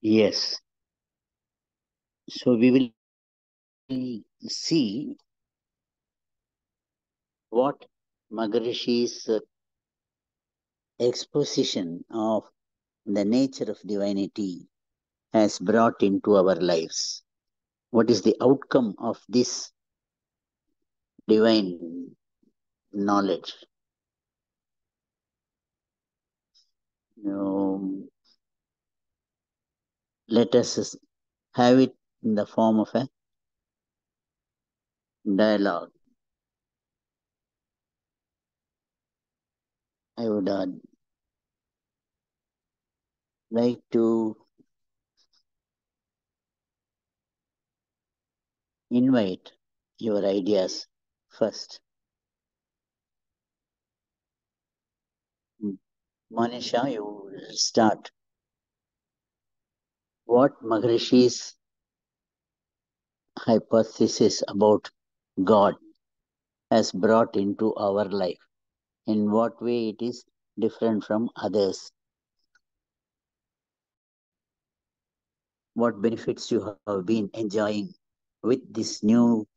Yes. So we will see what Maharishi's exposition of the nature of divinity has brought into our lives. What is the outcome of this divine knowledge? Let us have it in the form of a dialogue. I would like to invite your ideas first. Manisha, you will start. What Maharishi's hypothesis about God has brought into our life? In what way it is different from others? What benefits you have been enjoying with this new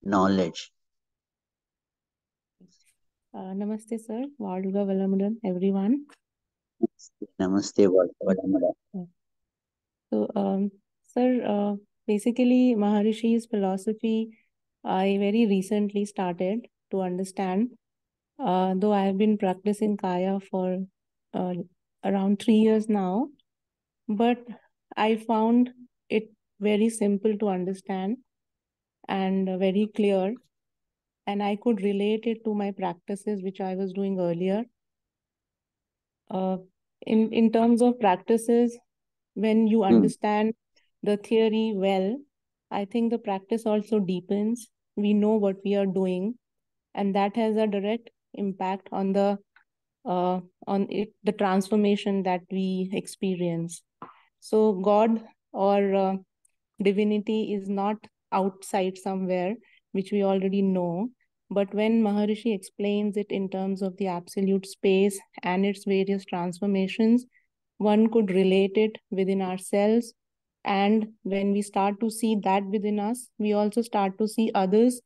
knowledge? Namaste, sir. Valga Valamudan, everyone. Namaste, Vadamada. So, sir, basically, Maharishi's philosophy, I very recently started to understand, though I have been practicing Kaya for uh, around 3 years now, but I found it very simple to understand and very clear, and I could relate it to my practices which I was doing earlier. Uh, in terms of practices, when you understand the theory well, I think the practice also deepens. We know what we are doing, and that has a direct impact on the transformation that we experience. So God or divinity is not outside somewhere, which we already know. But when Maharishi explains it in terms of the absolute space and its various transformations, one could relate it within ourselves. And when we start to see that within us, we also start to see others,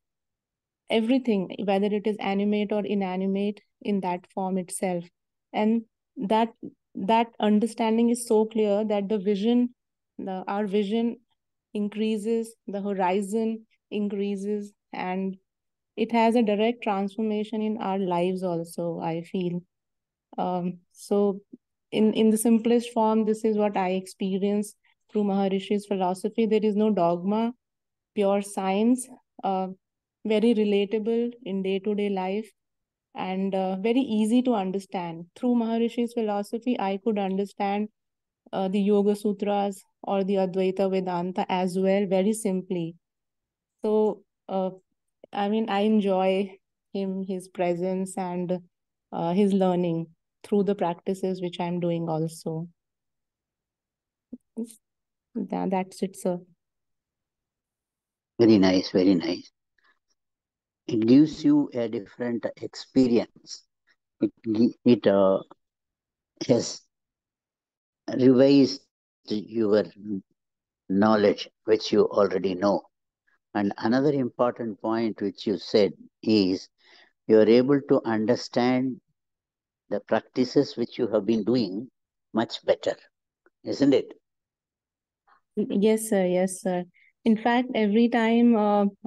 everything, whether it is animate or inanimate, in that form itself. And that that understanding is so clear that our vision increases, the horizon increases, and it has a direct transformation in our lives also, I feel. So in the simplest form, this is what I experience through Maharishi's philosophy. There is no dogma, pure science, uh, very relatable in day-to-day life, and very easy to understand. Through Maharishi's philosophy, I could understand the Yoga Sutras or the Advaita Vedanta as well, very simply. So, I mean, I enjoy his presence, and his learning through the practices which I'm doing also. That's it, sir. Very nice, very nice. It gives you a different experience. It has revised your knowledge, which you already know. And another important point which you said is you are able to understand the practices which you have been doing much better, isn't it? Yes, sir. Yes, sir. In fact, every time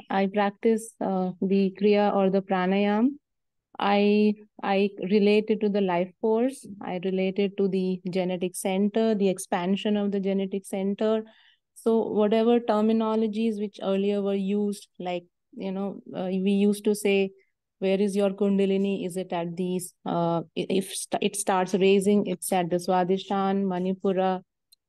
I practice the Kriya or the Pranayam, I I relate it to the life force. I relate it to the genetic center, the expansion of the genetic center. So whatever terminologies which earlier were used, like we used to say, "Where is your Kundalini? Is it at these? If it starts raising, it's at the Swadhisthana, Manipura,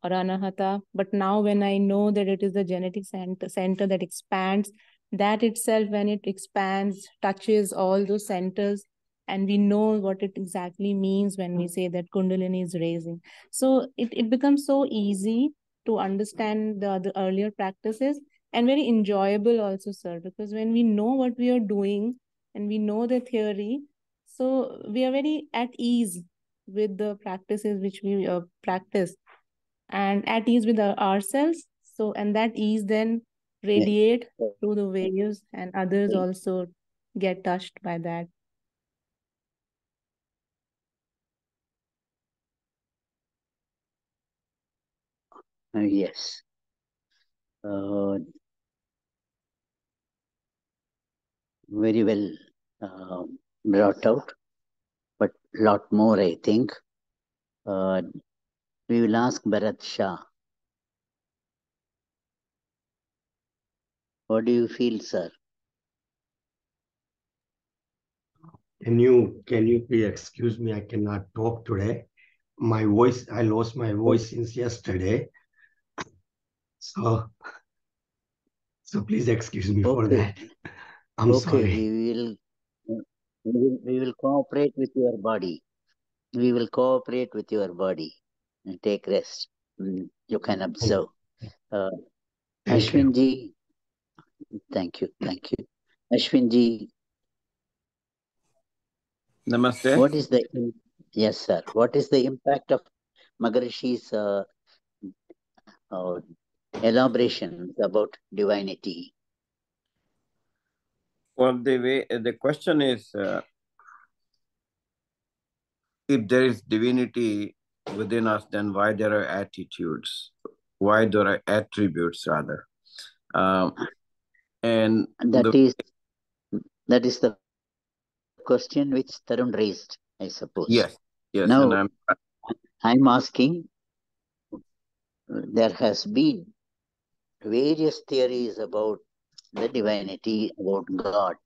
or Anahata." But now, when I know that it is the genetic center that expands, that itself, when it expands, touches all those centers, and we know what it exactly means when we say that Kundalini is raising. So it becomes so easy to understand the earlier practices, and very enjoyable also, sir, because when we know what we are doing and we know the theory, so we are very at ease with the practices which we practice. and at ease with ourselves. So, and that ease then radiate through the waves, and others also get touched by that. Yes. Very well uh, brought out, but lot more, I think. Uh, we will ask Bharat Shah. What do you feel, sir? Can you please excuse me? I cannot talk today. My voice, I lost my voice since yesterday. So please excuse me for Okay, that. I'm okay. sorry. We will cooperate with your body. We will cooperate with your body. And take rest. You can observe. Uh, Thank you. Ashwinji, thank you, thank you. Ashwinji, Namaste. what is the yes, sir? What is the impact of Maharishi's uh, elaborations about divinity? Well, the question is, if there is divinity within us, then why there are attitudes? Why there are attributes rather? Um, and That is that is the question which Tarun raised, I suppose. yes, yes, Now and I'm asking. There has been various theories about the divinity, about God,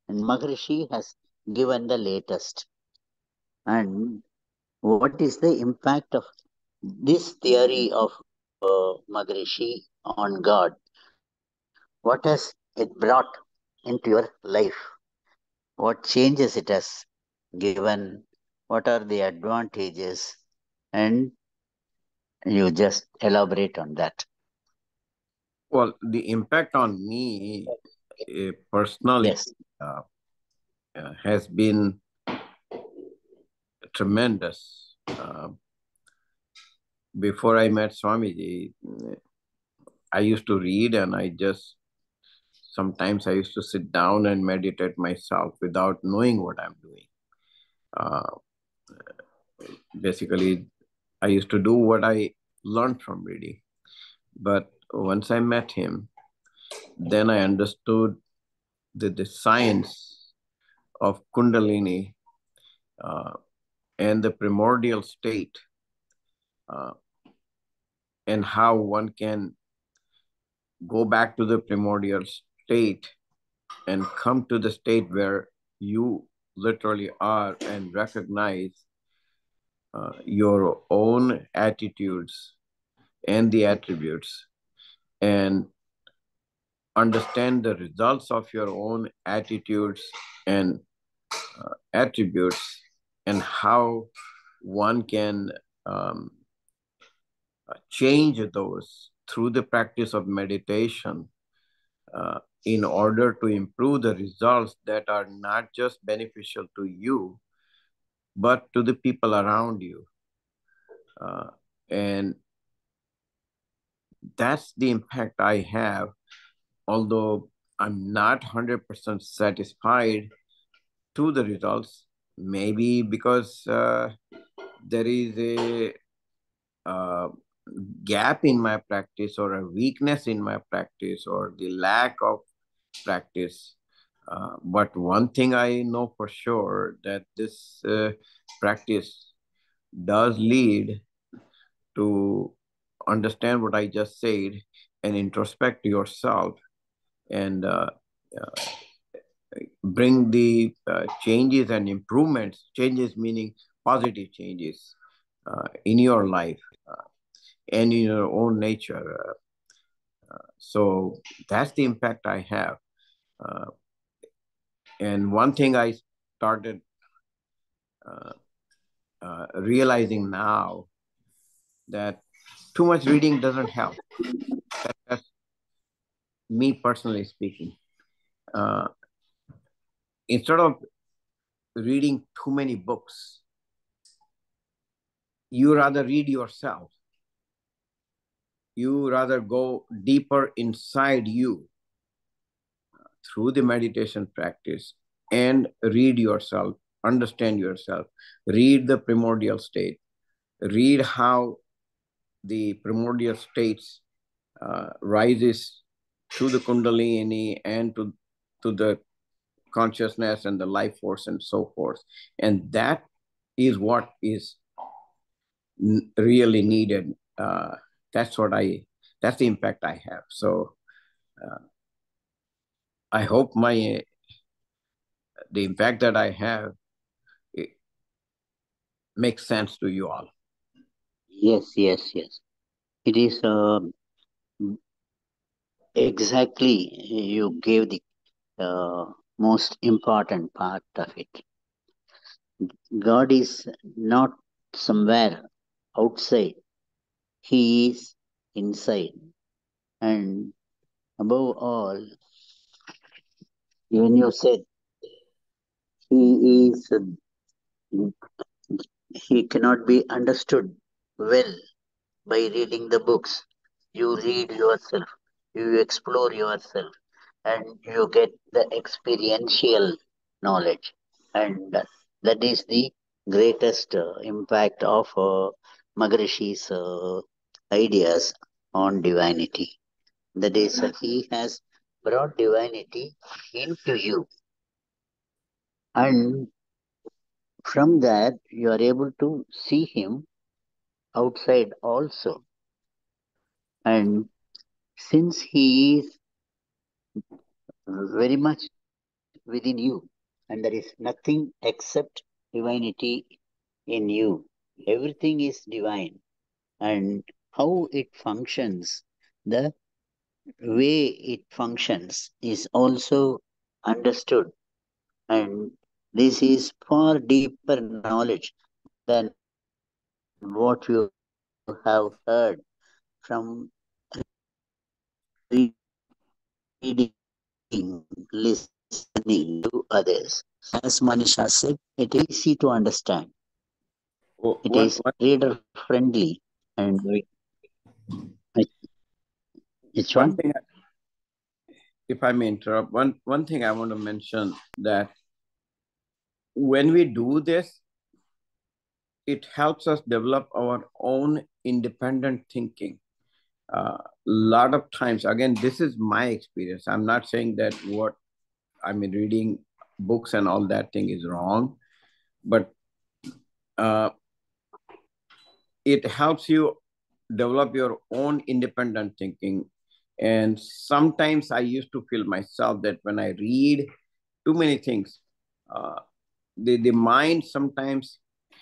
and Maharishi has given the latest. And what is the impact of this theory of Maharishi on God? What has it brought into your life? What changes it has given? What are the advantages? And you just elaborate on that. well, the impact on me personally Yes. uh, has been tremendous. Before I met Swamiji, I used to read, and sometimes I used to sit down and meditate myself without knowing what I'm doing. Uh, Basically, I used to do what I learned from reading. But once I met him, then I understood the science of Kundalini uh, and the primordial state, uh, and how one can go back to the primordial state and come to the state where you literally are and recognize your own attitudes and the attributes, and understand the results of your own attitudes and attributes, and how one can um, change those through the practice of meditation in order to improve the results that are not just beneficial to you, but to the people around you. And that's the impact I have, although I'm not 100% satisfied to the results, maybe because there is a uh, gap in my practice, or a weakness in my practice, or the lack of practice. But one thing I know for sure, that this practice does lead to understand what I just said and introspect yourself, and bring the changes and improvements, changes meaning positive changes in your life and in your own nature. So that's the impact I have. Uh, and one thing I started uh, realizing now, that too much reading doesn't help. That's me personally speaking. Uh, Instead of reading too many books, you rather read yourself you rather go deeper inside you through the meditation practice and read yourself, understand yourself, read the primordial state, read how the primordial states rises to the kundalini and to the consciousness and the life force and so forth. And that is what is really needed. That's what that's the impact I have. So I hope the impact that I have, it makes sense to you all. Yes, yes, yes. It is exactly you gave the most important part of it. God is not somewhere outside, He is inside. And above all, when you said He is, He cannot be understood well by reading the books. You read yourself, you explore yourself, and you get the experiential knowledge. And that is the greatest impact of Maharishi's ideas on divinity. That is, he has brought divinity into you. And from that, you are able to see him outside also. And since he is very much within you, and there is nothing except divinity in you, everything is divine. And how it functions, the way it functions is also understood. And this is far deeper knowledge than what you have heard from reading, listening to others. As Manish has said, it is easy to understand. It is One, one, reader friendly. And which one one? thing, if I may interrupt, one thing I want to mention that when we do this, it helps us develop our own independent thinking. A lot of times, again, this is my experience. I'm not saying that what I mean, reading books and all that thing is wrong, but uh, it helps you develop your own independent thinking. And sometimes I used to feel myself that when I read too many things, uh, the mind sometimes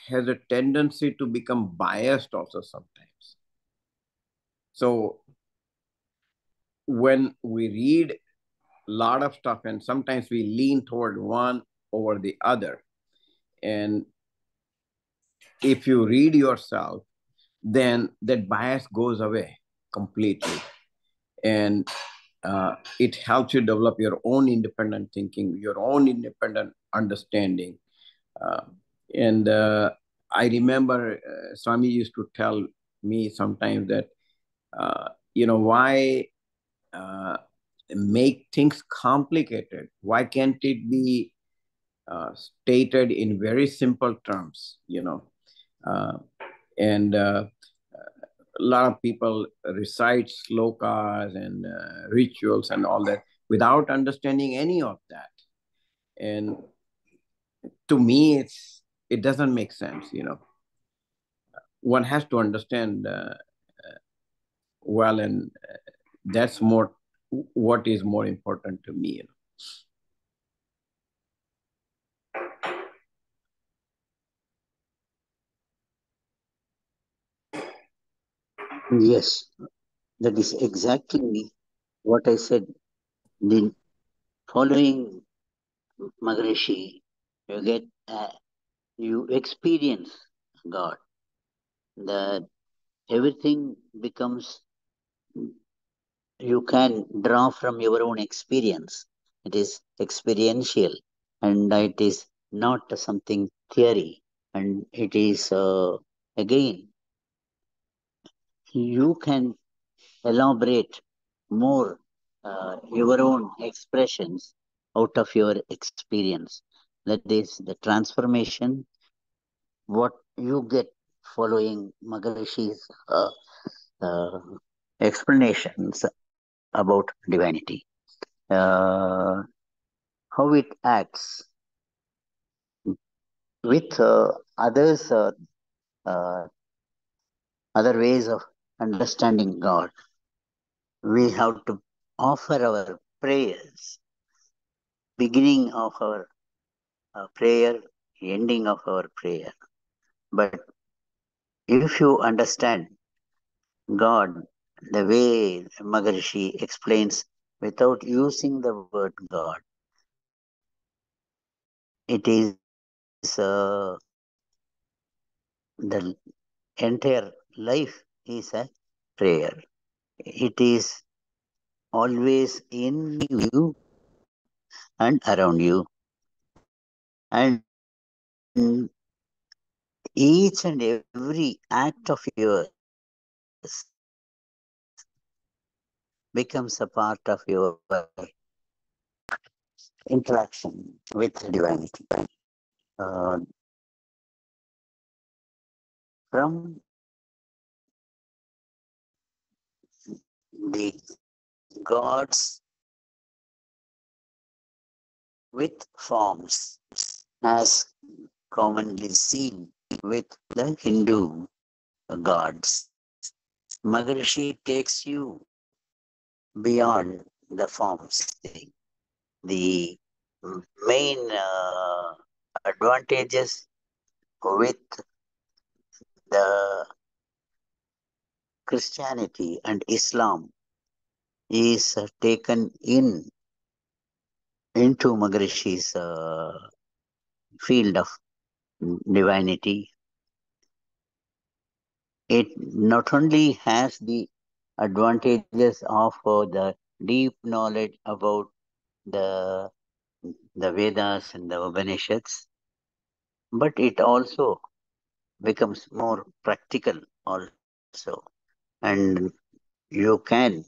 has a tendency to become biased also sometimes. So when we read a lot of stuff and sometimes we lean toward one over the other, and if you read yourself, then that bias goes away completely. And it helps you develop your own independent thinking, your own independent understanding. Uh, and I remember Swami used to tell me sometimes that, why uh, make things complicated? Why can't it be stated in very simple terms, Uh, and a lot of people recite slokas and rituals and all that without understanding any of that. And to me, it doesn't make sense. One has to understand well, and that's more what is more important to me. Yes, that is exactly what I said. The following Maharishi, you get you experience God. That everything becomes you can draw from your own experience. It is experiential, and it is not something theory. And it is again you can elaborate more your own expressions out of your experience. That is the transformation, what you get following Maharishi's uh, explanations about divinity. Uh, how it acts with uh, other ways of understanding God. We have to offer our prayers, beginning of our prayer, ending of our prayer. But if you understand God the way Maharishi explains without using the word God, it is the entire life is a prayer. It is always in you and around you. And each and every act of yours becomes a part of your interaction with divinity. From the gods with forms, as commonly seen with the Hindu gods, Maharishi takes you beyond the forms thing. The main advantages with the Christianity and Islam is taken into Maharishi's field of divinity. It not only has the advantages of the deep knowledge about the the Vedas and the Upanishads, but it also becomes more practical also, and you can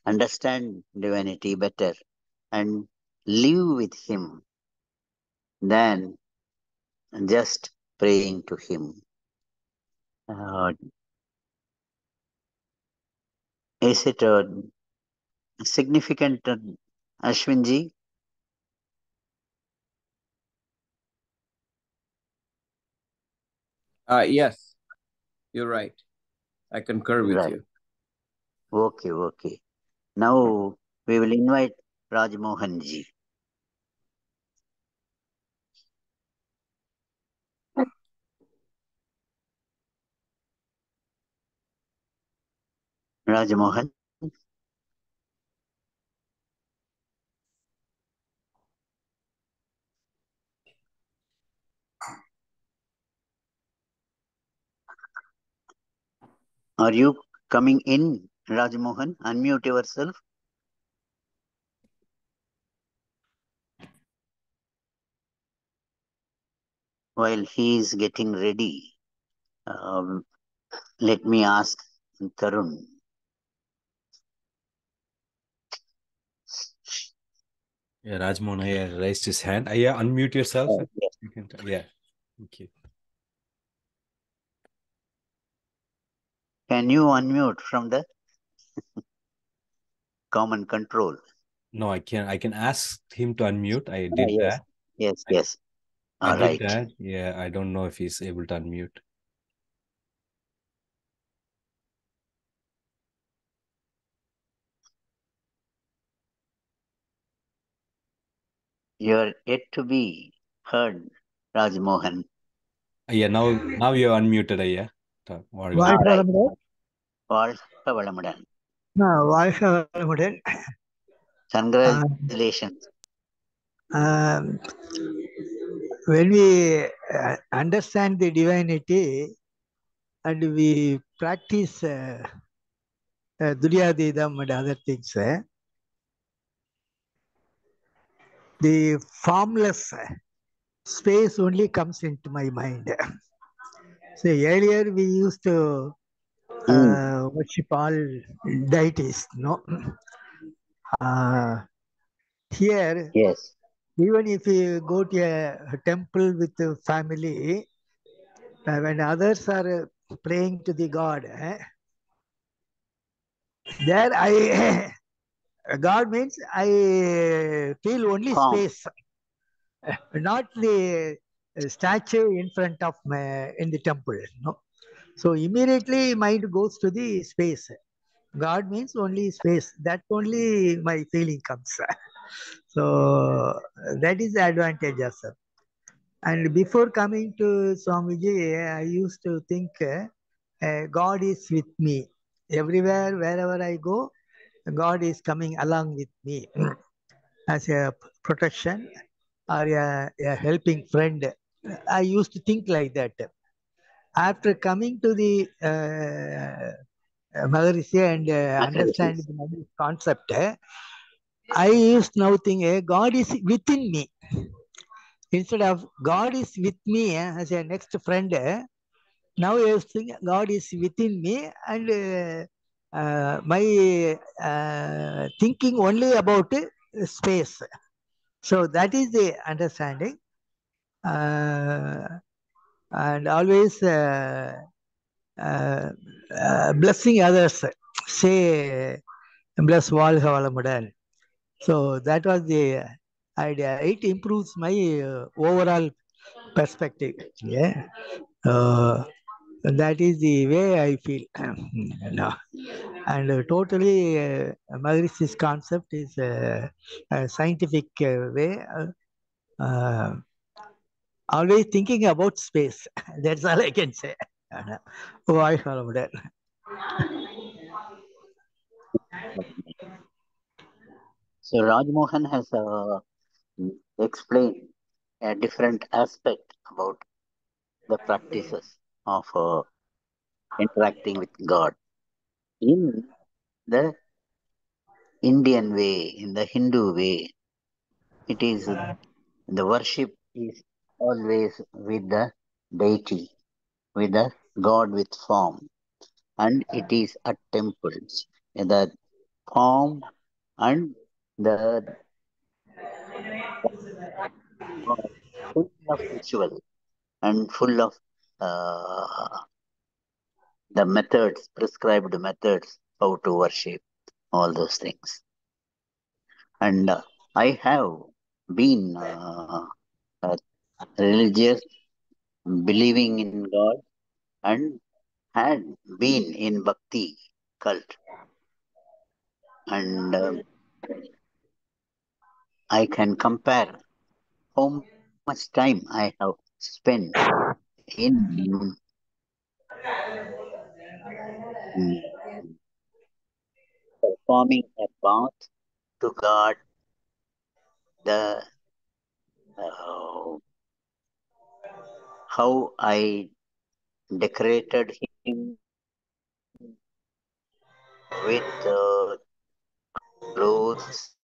understand divinity better and live with him than just praying to him. Uh, is it significant, Ashwinji? Yes, you're right. I concur with Right. you. Okay, okay. Now we will invite Rajmohanji. Rajmohan, are you coming in? Rajmohan, unmute yourself while he is getting ready. Um, let me ask Tarun. Yeah, Rajmohan here raised his hand. Yeah, unmute yourself. Yes. You can, yeah. Thank you. Can you unmute from the common control? No, I can. I can ask him to unmute. I did Yes, that. yes, I, yes. I All did right. that. Yeah, I don't know if he's able to unmute. You are yet to be heard, Rajmohan. Yeah, now you're unmuted. Yeah. All All வாழ்க right. வளமுடன். வாழ்க வளமுடன். வாழ்க வளமுடன். Congratulations. When we understand the divinity and we practice Duryadidam and other things, the formless space only comes into my mind. So earlier we used to worship all deities. No, here Yes. even if you go to a temple with the family, when others are praying to the God, there I God means I feel only Form. space, not the statue in front of my in the temple. No, so immediately mind goes to the space. God means only space. That only my feeling comes. So that is the advantage, sir. And before coming to Swamiji, I used to think God is with me. Everywhere, wherever I go, God is coming along with me as a protection or a helping friend. I used to think like that. After coming to the Maharishi and understanding the Maharishi concept, I used now think God is within me. Instead of God is with me as a next friend, now I think God is within me and my thinking only about space. So that is the understanding. And always blessing others. Say, bless வாழ்க வளமுடன். So that was the idea. It improves my overall perspective. Yeah. That is the way I feel. No. And totally, Maharishi's concept is a scientific way. Uh, Always thinking about space. That's all I can say. வாழ்க வளமுடன். So Rajmohan has explained a different aspect about the practices of interacting with God. In the Indian way, in the Hindu way, it is the worship is always with the deity, with the God with form, and it is at temples. The form and the full of ritual and full of uh, the methods, prescribed methods, how to worship, all those things. And I have been religious, believing in God, and had been in bhakti cult. And I can compare how much time I have spent in performing a bath to God, the uh, how I decorated him with clothes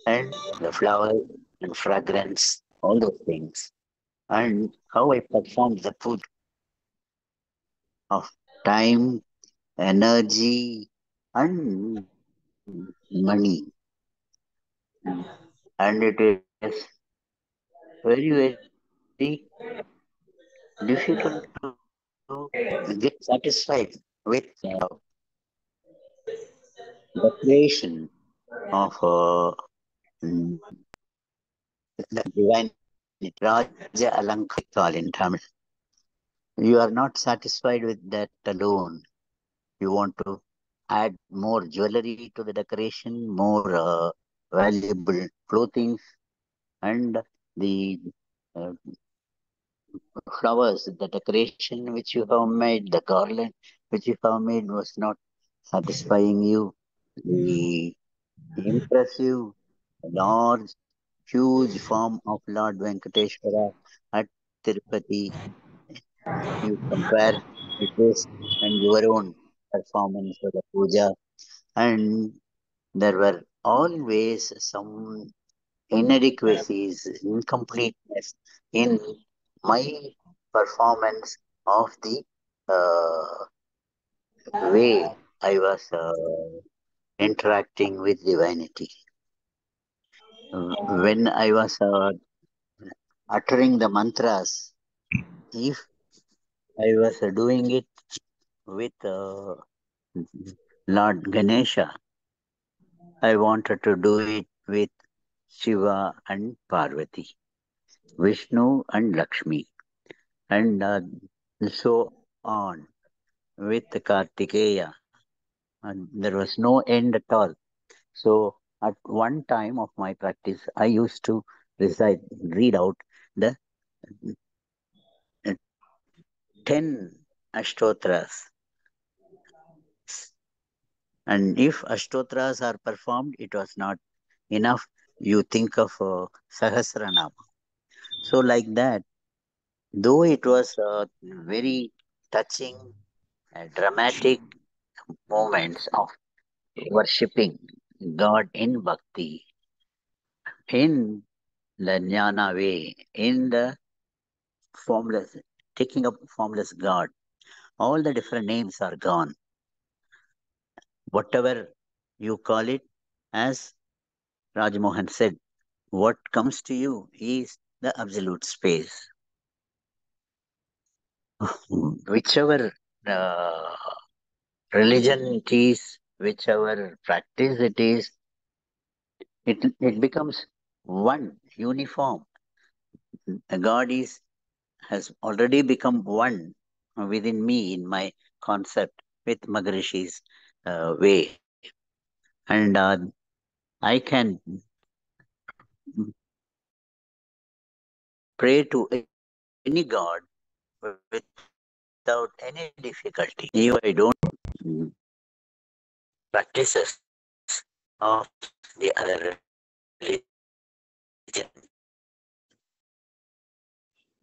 and the flowers and fragrance, all those things, and how I performed the puja of time, energy, and money. And it is very, very difficult to get satisfied with the creation of the divinity, Raja Alankar call in Tamil. You are not satisfied with that alone. You want to add more jewelry to the decoration, more valuable clothing, and the uh, flowers, the decoration which you have made, the garland which you have made was not satisfying you. The impressive, large, huge form of Lord Venkateshwara at Tirupati, you compare with this and your own performance of the puja, and there were always some inadequacies, incompleteness in my performance of the way I was interacting with divinity. When I was uttering the mantras, if I was doing it with Lord Ganesha, I wanted to do it with Shiva and Parvati, Vishnu and Lakshmi, and so on with Kartikeya. And there was no end at all. So at one time of my practice, I used to read out the 10 ashtotras. And if ashtotras are performed, it was not enough. You think of Sahasranama. So, like that, though it was very touching, dramatic moments of worshipping God in bhakti, in the jnana way, in the formless, taking up formless God, all the different names are gone. Whatever you call it, as Rajmohan said, what comes to you is the absolute space. Whichever uh, religion it is, whichever practice it becomes one, uniform. God has already become one within me in my concept with Maharishi's way. And I can pray to any God without any difficulty. Even I don't mm, practices of the other religion.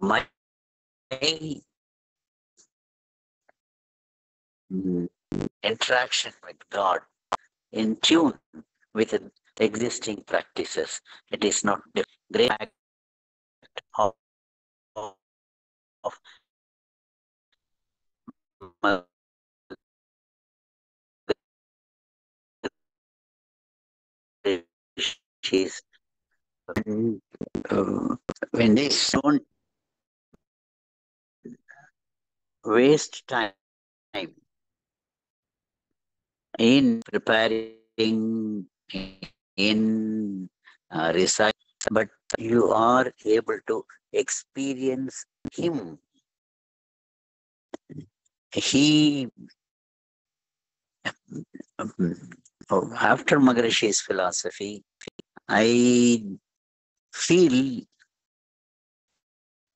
My interaction with God in tune with the existing practices. It is not different. She's when they don't waste time in preparing, in reciting, but you are able to experience Him. He, after Maharishi's philosophy, I feel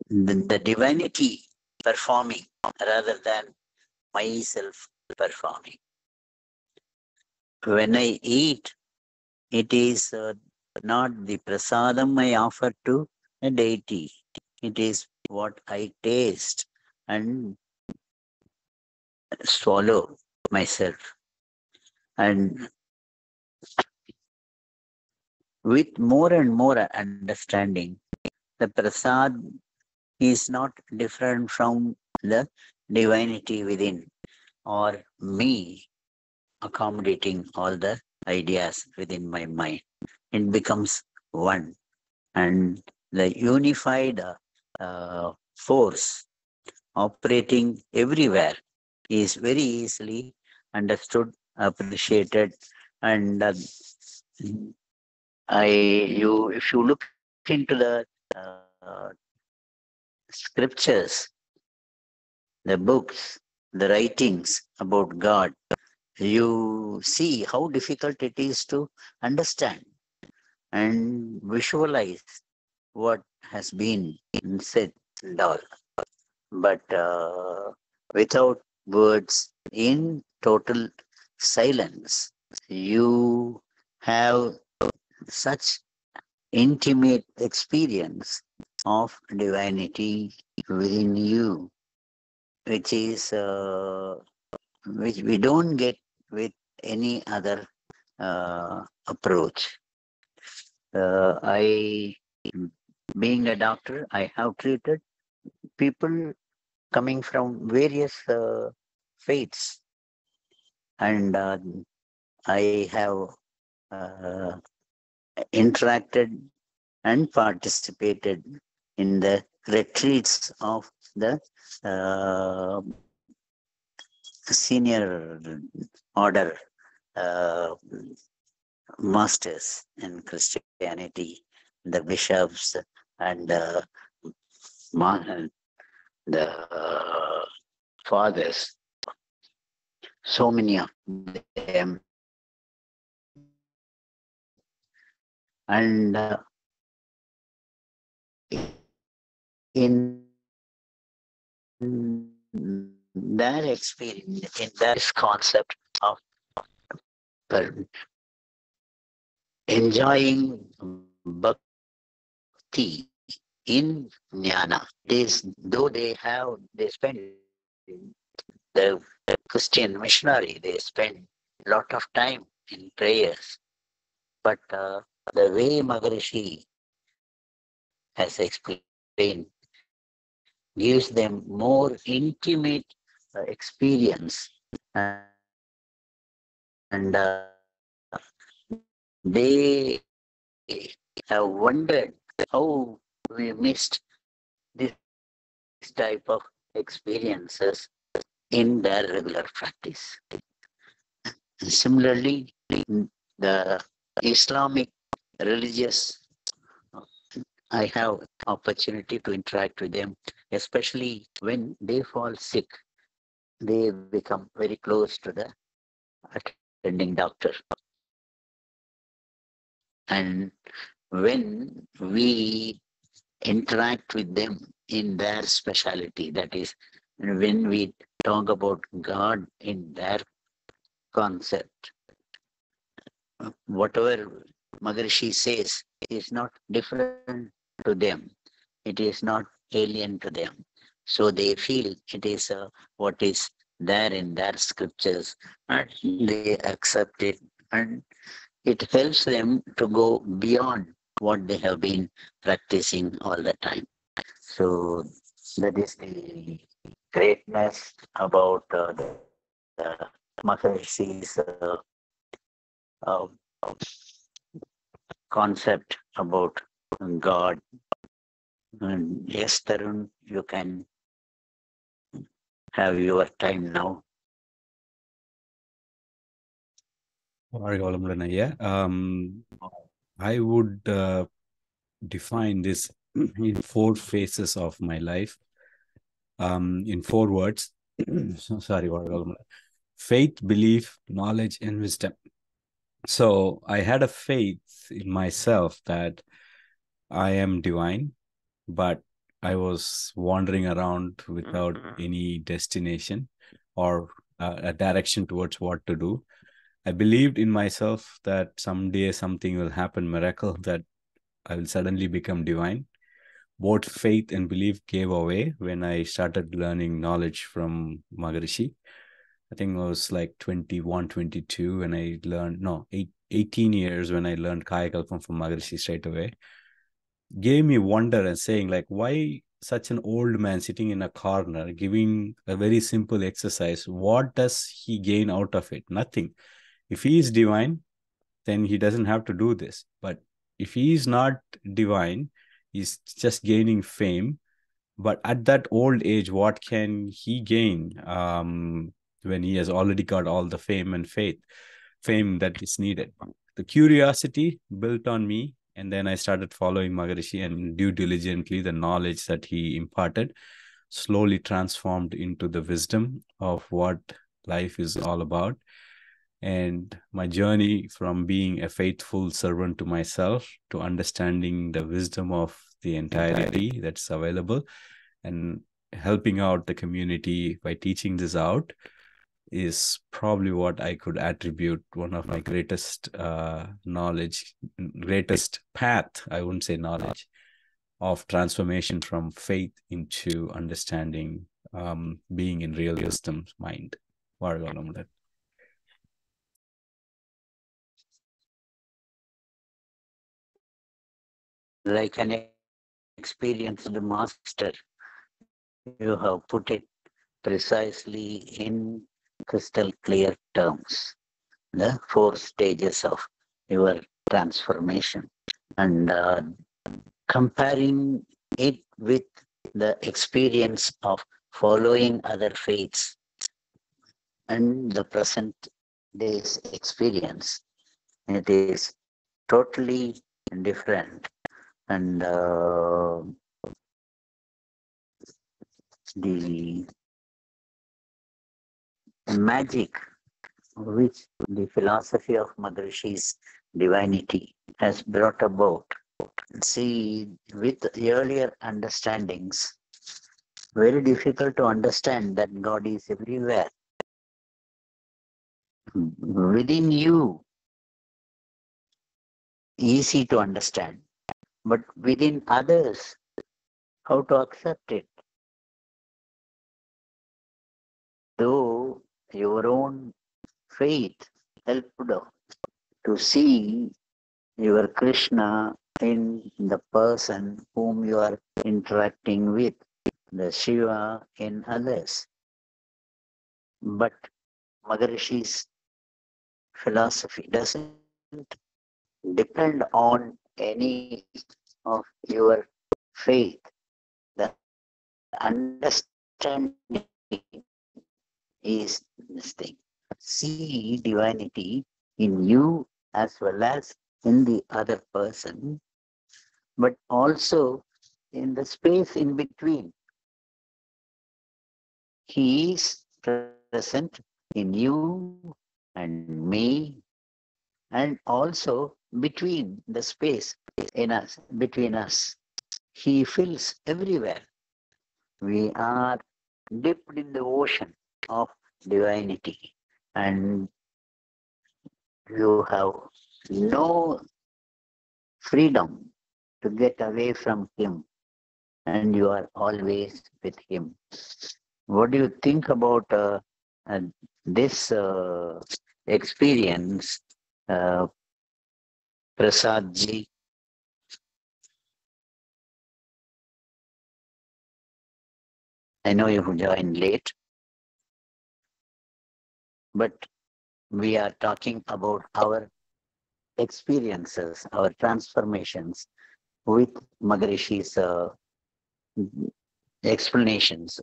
the divinity performing rather than myself performing. When I eat, it is not the prasadam I offer to a deity. It is what I taste and swallow myself. And with more and more understanding, the prasad is not different from the divinity within or me accommodating all the ideas within my mind. It becomes one. And the unified force operating everywhere is very easily understood, appreciated, and if you look into the scriptures, the books, the writings about God, you see how difficult it is to understand and visualize what has been said and all. But without words, in total silence, you have such intimate experience of divinity within you, which is which we don't get with any other approach. I, being a doctor, I have treated people coming from various faiths, and I have interacted and participated in the retreats of the senior order uh, masters in Christianity, the bishops and the fathers. So many of them, and in their experience, in their concept of enjoying bhakti in jnana. This, though they spend the Christian missionary, they spend a lot of time in prayers. But the way Maharishi has explained gives them more intimate experience, and they have wondered how we missed this type of experiences in their regular practice. Similarly, the Islamic religious, I have opportunity to interact with them, especially when they fall sick. They become very close to the attending doctor. And when we interact with them in their speciality, that is, when we talk about God in their concept, whatever Maharishi says is not different to them. It is not alien to them. So they feel it is what is there in their scriptures, and they accept it, and it helps them to go beyond what they have been practicing all the time. So that is the greatness about the Maharishi's uh, concept about God. And yes, Tarun, you can have your time now. I would define this in four phases of my life, in four words. Sorry, faith, belief, knowledge, and wisdom. So I had a faith in myself that I am divine, but I was wandering around without any destination or a direction towards what to do. I believed in myself that someday something will happen, miracle, that I will suddenly become divine. Both faith and belief gave away when I started learning knowledge from Maharishi. I think it was like 21, 22 when I learned, no, 18 years when I learned Kayakalpam from Maharishi straight away. Gave me wonder and saying, like, why such an old man sitting in a corner giving a very simple exercise? What does he gain out of it? Nothing. If he is divine, then he doesn't have to do this. But if he is not divine, he's just gaining fame. But at that old age, what can he gain when he has already got all the fame and fame that is needed? The curiosity built on me, and then I started following Maharishi, and due diligently, the knowledge that he imparted slowly transformed into the wisdom of what life is all about. And my journey from being a faithful servant to myself to understanding the wisdom of the entirety that's available and helping out the community by teaching this out is probably what I could attribute one of my greatest knowledge, greatest path, I wouldn't say knowledge, of transformation from faith into understanding, being in real wisdom's mind. Like an experienced master, you have put it precisely in crystal clear terms the 4 stages of your transformation and comparing it with the experience of following other faiths and the present day's experience. It is totally different. And the magic which the philosophy of Maharishi divinity has brought about. See, with earlier understandings, very difficult to understand that God is everywhere. Within you, easy to understand, but within others, how to accept it? Though your own faith helped to see your Krishna in the person whom you are interacting with, the Shiva in others. But Maharishi's philosophy doesn't depend on any of your faith. The understanding is this thing. See divinity in you as well as in the other person, but also in the space in between. He is present in you and me, and also between the space in us, between us. He fills everywhere. We are dipped in the ocean of divinity, and you have no freedom to get away from Him, and you are always with Him. What do you think about uh, this experience, uh, Prasad ji? I know you joined late, but we are talking about our experiences, our transformations with Maharishi's explanations,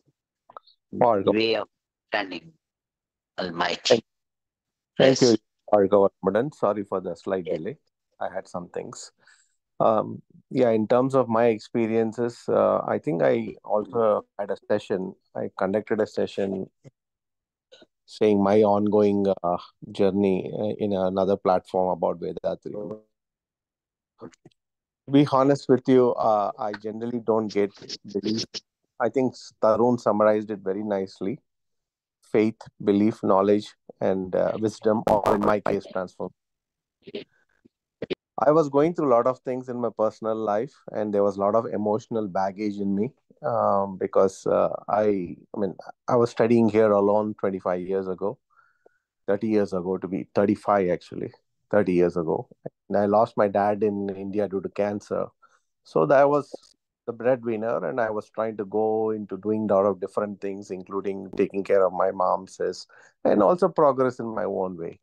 Bhargav. way of standing Thank, Almighty. thank you, Yes. Bhargav Ramadan. Sorry for the slight Yes. delay. I had some things. Yeah, in terms of my experiences, I think I also had a session. I conducted a session saying my ongoing journey in another platform about Vedatri. To be honest with you, I generally don't get belief. I think Tarun summarized it very nicely. Faith, belief, knowledge, and wisdom, or in my case, transform. I was going through a lot of things in my personal life, and there was a lot of emotional baggage in me because I mean, I was studying here alone 25 years ago, 30 years ago to be 35 actually, 30 years ago. And I lost my dad in India due to cancer. So that was the breadwinner, and I was trying to go into doing a lot of different things, including taking care of my mom's and also progress in my own way.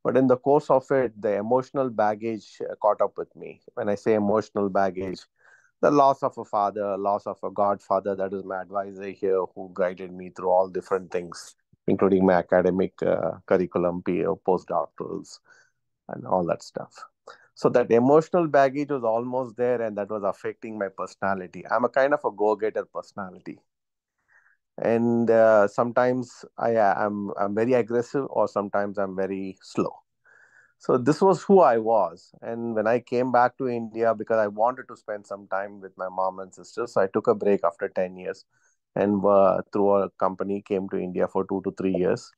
But in the course of it, the emotional baggage caught up with me. When I say emotional baggage, the loss of a father, loss of a godfather, that is my advisor here, who guided me through all different things, including my academic curriculum, postdoctorals, and all that stuff. So that emotional baggage was almost there, and that was affecting my personality. I'm a kind of a go-getter personality, and sometimes I'm very aggressive, or sometimes I'm very slow. So this was who I was. And when I came back to India, because I wanted to spend some time with my mom and sisters, so I took a break after 10 years and through a company came to India for 2 to 3 years.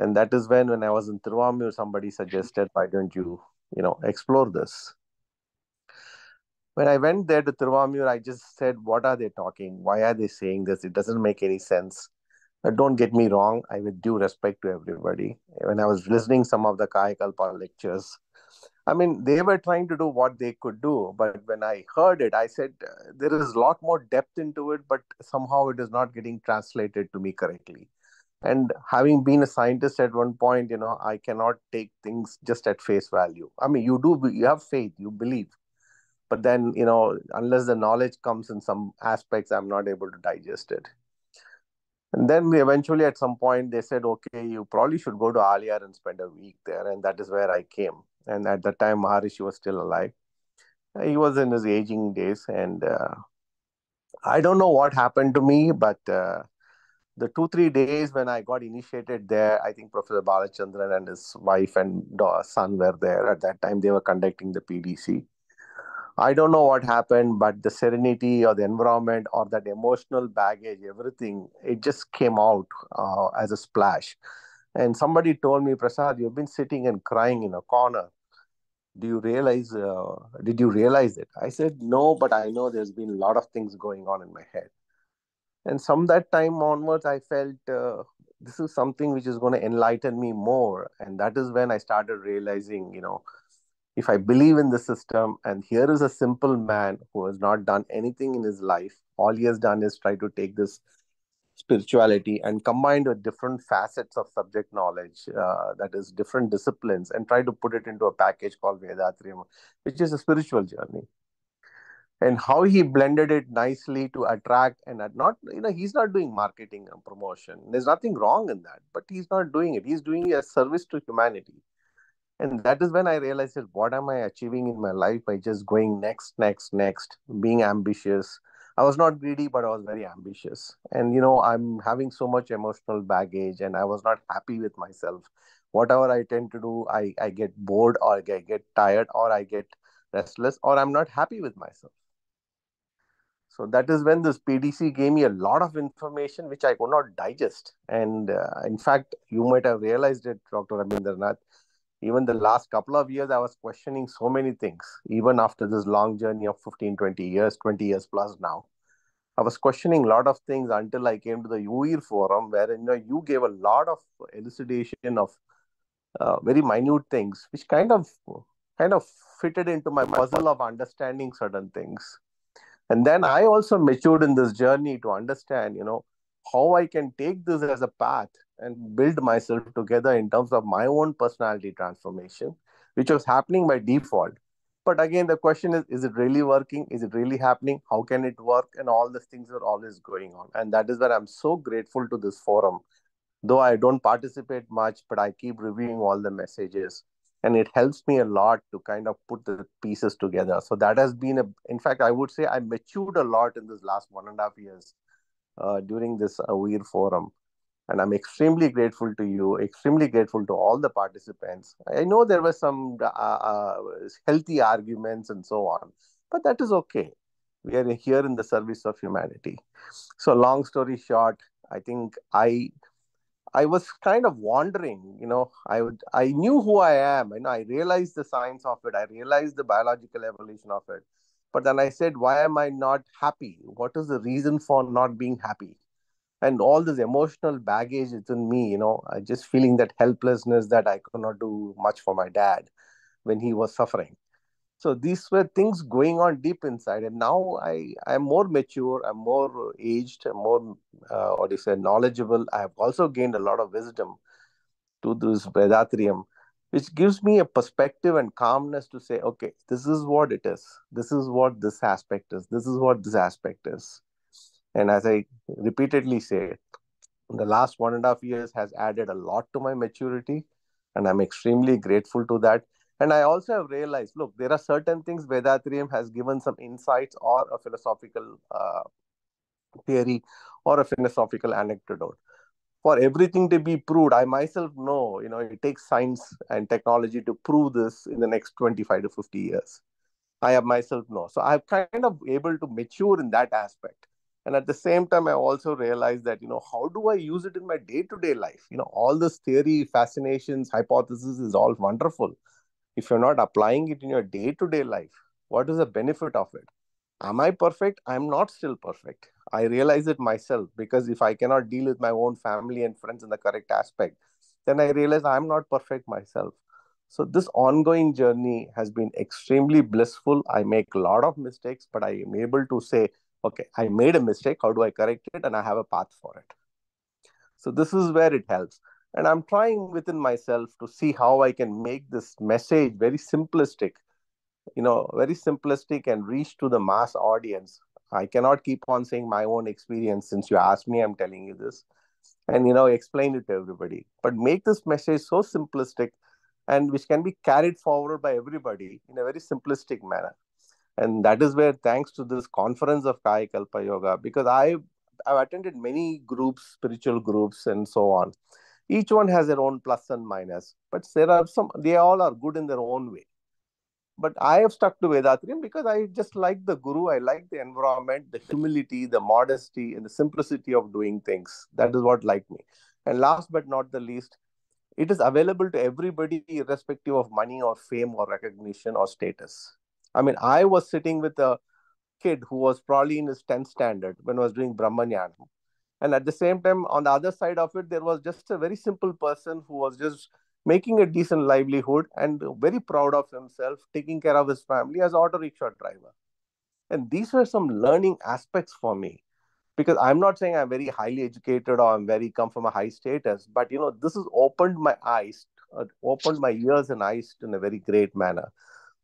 And that is when I was in Tiruvamur, somebody suggested, why don't you, explore this? When I went there to Tiruvamur, I just said, what are they talking? Why are they saying this? It doesn't make any sense. Don't get me wrong, I with due respect to everybody. When I was listening some of the Kai Kalpa lectures, I mean, they were trying to do what they could do, but when I heard it, I said, there is a lot more depth into it, but somehow it is not getting translated to me correctly. And having been a scientist at one point, I cannot take things just at face value. I mean, you have faith, you believe, but then, unless the knowledge comes in some aspects, I'm not able to digest it. And then eventually at some point they said, okay, you probably should go to Aliar and spend a week there. And that is where I came. And at that time, Maharishi was still alive. He was in his aging days. And I don't know what happened to me, but the 2 3 days when I got initiated there, I think Professor Balachandran and his wife and son were there. At that time, they were conducting the PDC. I don't know what happened, but the serenity or the environment or that emotional baggage, everything, it just came out as a splash. And somebody told me, Prasad, you've been sitting and crying in a corner. Did you realize it? I said, no, but I know there's been a lot of things going on in my head. And from that time onwards, I felt this is something which is going to enlighten me more. And that is when I started realizing, if I believe in the system, and here is a simple man who has not done anything in his life, all he has done is try to take this spirituality and combined with different facets of subject knowledge, that is different disciplines, and try to put it into a package called Vedatrium, which is a spiritual journey. And how he blended it nicely to attract and not, he's not doing marketing and promotion. There's nothing wrong in that, but he's not doing it. He's doing a service to humanity. And that is when I realized that what am I achieving in my life by just going next, next, next, being ambitious. I was not greedy, but I was very ambitious. And, I'm having so much emotional baggage and I was not happy with myself. Whatever I tend to do, I get bored or I get tired or I get restless or I'm not happy with myself. So that is when this PDC gave me a lot of information which I could not digest. And in fact, you might have realized it, Dr. Rabindranath. Even the last couple of years, I was questioning so many things. Even after this long journey of 15, 20 years, 20 years plus now, I was questioning a lot of things until I came to the UIR forum where, you gave a lot of elucidation of very minute things, which kind of fitted into my puzzle of understanding certain things. And then I also matured in this journey to understand, how I can take this as a path and build myself together in terms of my own personality transformation, which was happening by default. But again, the question is it really working? Is it really happening? How can it work? And all these things are always going on. And that is where I'm so grateful to this forum. Though I don't participate much, but I keep reviewing all the messages. And it helps me a lot to kind of put the pieces together. So that has been in fact, I would say I matured a lot in this last 1.5 years during this Weir forum. And I'm extremely grateful to you, extremely grateful to all the participants. I know there were some healthy arguments and so on, but that is okay. We are here in the service of humanity. So long story short, I think I was kind of wondering, I knew who I am, and I realized the science of it. I realized the biological evolution of it. But then I said, why am I not happy? What is the reason for not being happy? And all this emotional baggage is in me, I just feeling that helplessness that I could not do much for my dad when he was suffering. So these were things going on deep inside. And now I'm more mature, I'm more aged, I'm more, what do you say, knowledgeable. I have also gained a lot of wisdom to this Vedatrium, which gives me a perspective and calmness to say, okay, this is what it is. This is what this aspect is. This is what this aspect is. And as I repeatedly say, the last 1.5 years has added a lot to my maturity, and I'm extremely grateful to that. And I also have realized, look, there are certain things Vedatrium has given some insights or a philosophical theory or a philosophical anecdote. For everything to be proved, I myself know, it takes science and technology to prove this in the next 25 to 50 years. I have myself know. So I'm kind of able to mature in that aspect. And at the same time, I also realized that, how do I use it in my day-to-day life? All this theory, fascinations, hypothesis is all wonderful. If you're not applying it in your day-to-day life, what is the benefit of it? Am I perfect? I'm not still perfect. I realize it myself because if I cannot deal with my own family and friends in the correct aspect, then I realize I'm not perfect myself. So this ongoing journey has been extremely blissful. I make a lot of mistakes, but I am able to say, okay, I made a mistake. How do I correct it? And I have a path for it. So this is where it helps. And I'm trying within myself to see how I can make this message very simplistic, very simplistic and reach to the mass audience. I cannot keep on saying my own experience. Since you asked me, I'm telling you this, and explain it to everybody, but make this message so simplistic and which can be carried forward by everybody in a very simplistic manner. And that is where, thanks to this conference of Kaya Kalpa Yoga, because I've attended many groups, spiritual groups, and so on. Each one has their own plus and minus, but there are some, they all are good in their own way. But I have stuck to Vedatrium because I just like the guru, I like the environment, the humility, the modesty, and the simplicity of doing things. That is what liked me. And last but not the least, it is available to everybody, irrespective of money or fame or recognition or status. I mean, I was sitting with a kid who was probably in his 10th standard when I was doing Brahmanyanam. And at the same time, on the other side of it, there was just a very simple person who was just making a decent livelihood and very proud of himself, taking care of his family as auto rickshaw driver. And these were some learning aspects for me, because I'm not saying I'm very highly educated or I'm very come from a high status, but this has opened my eyes, opened my ears and eyes in a very great manner.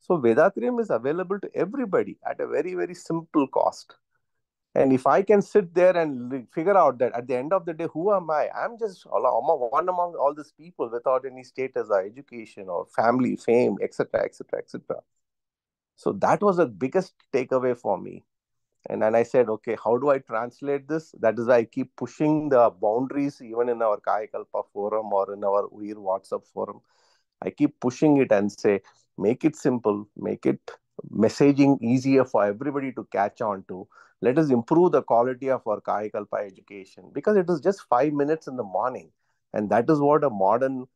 So Vedatrium is available to everybody at a very, very simple cost. And if I can sit there and figure out that at the end of the day, who am I? I'm just one among all these people without any status or education or family, fame, etc., etc., etc. So that was the biggest takeaway for me. And then I said, okay, how do I translate this? That is why I keep pushing the boundaries, even in our Kaya Kalpa forum or in our Uir WhatsApp forum. I keep pushing it and say, make it simple, make it messaging easier for everybody to catch on to. Let us improve the quality of our Kaya Kalpa education, because it is just 5 minutes in the morning. And that is what a modern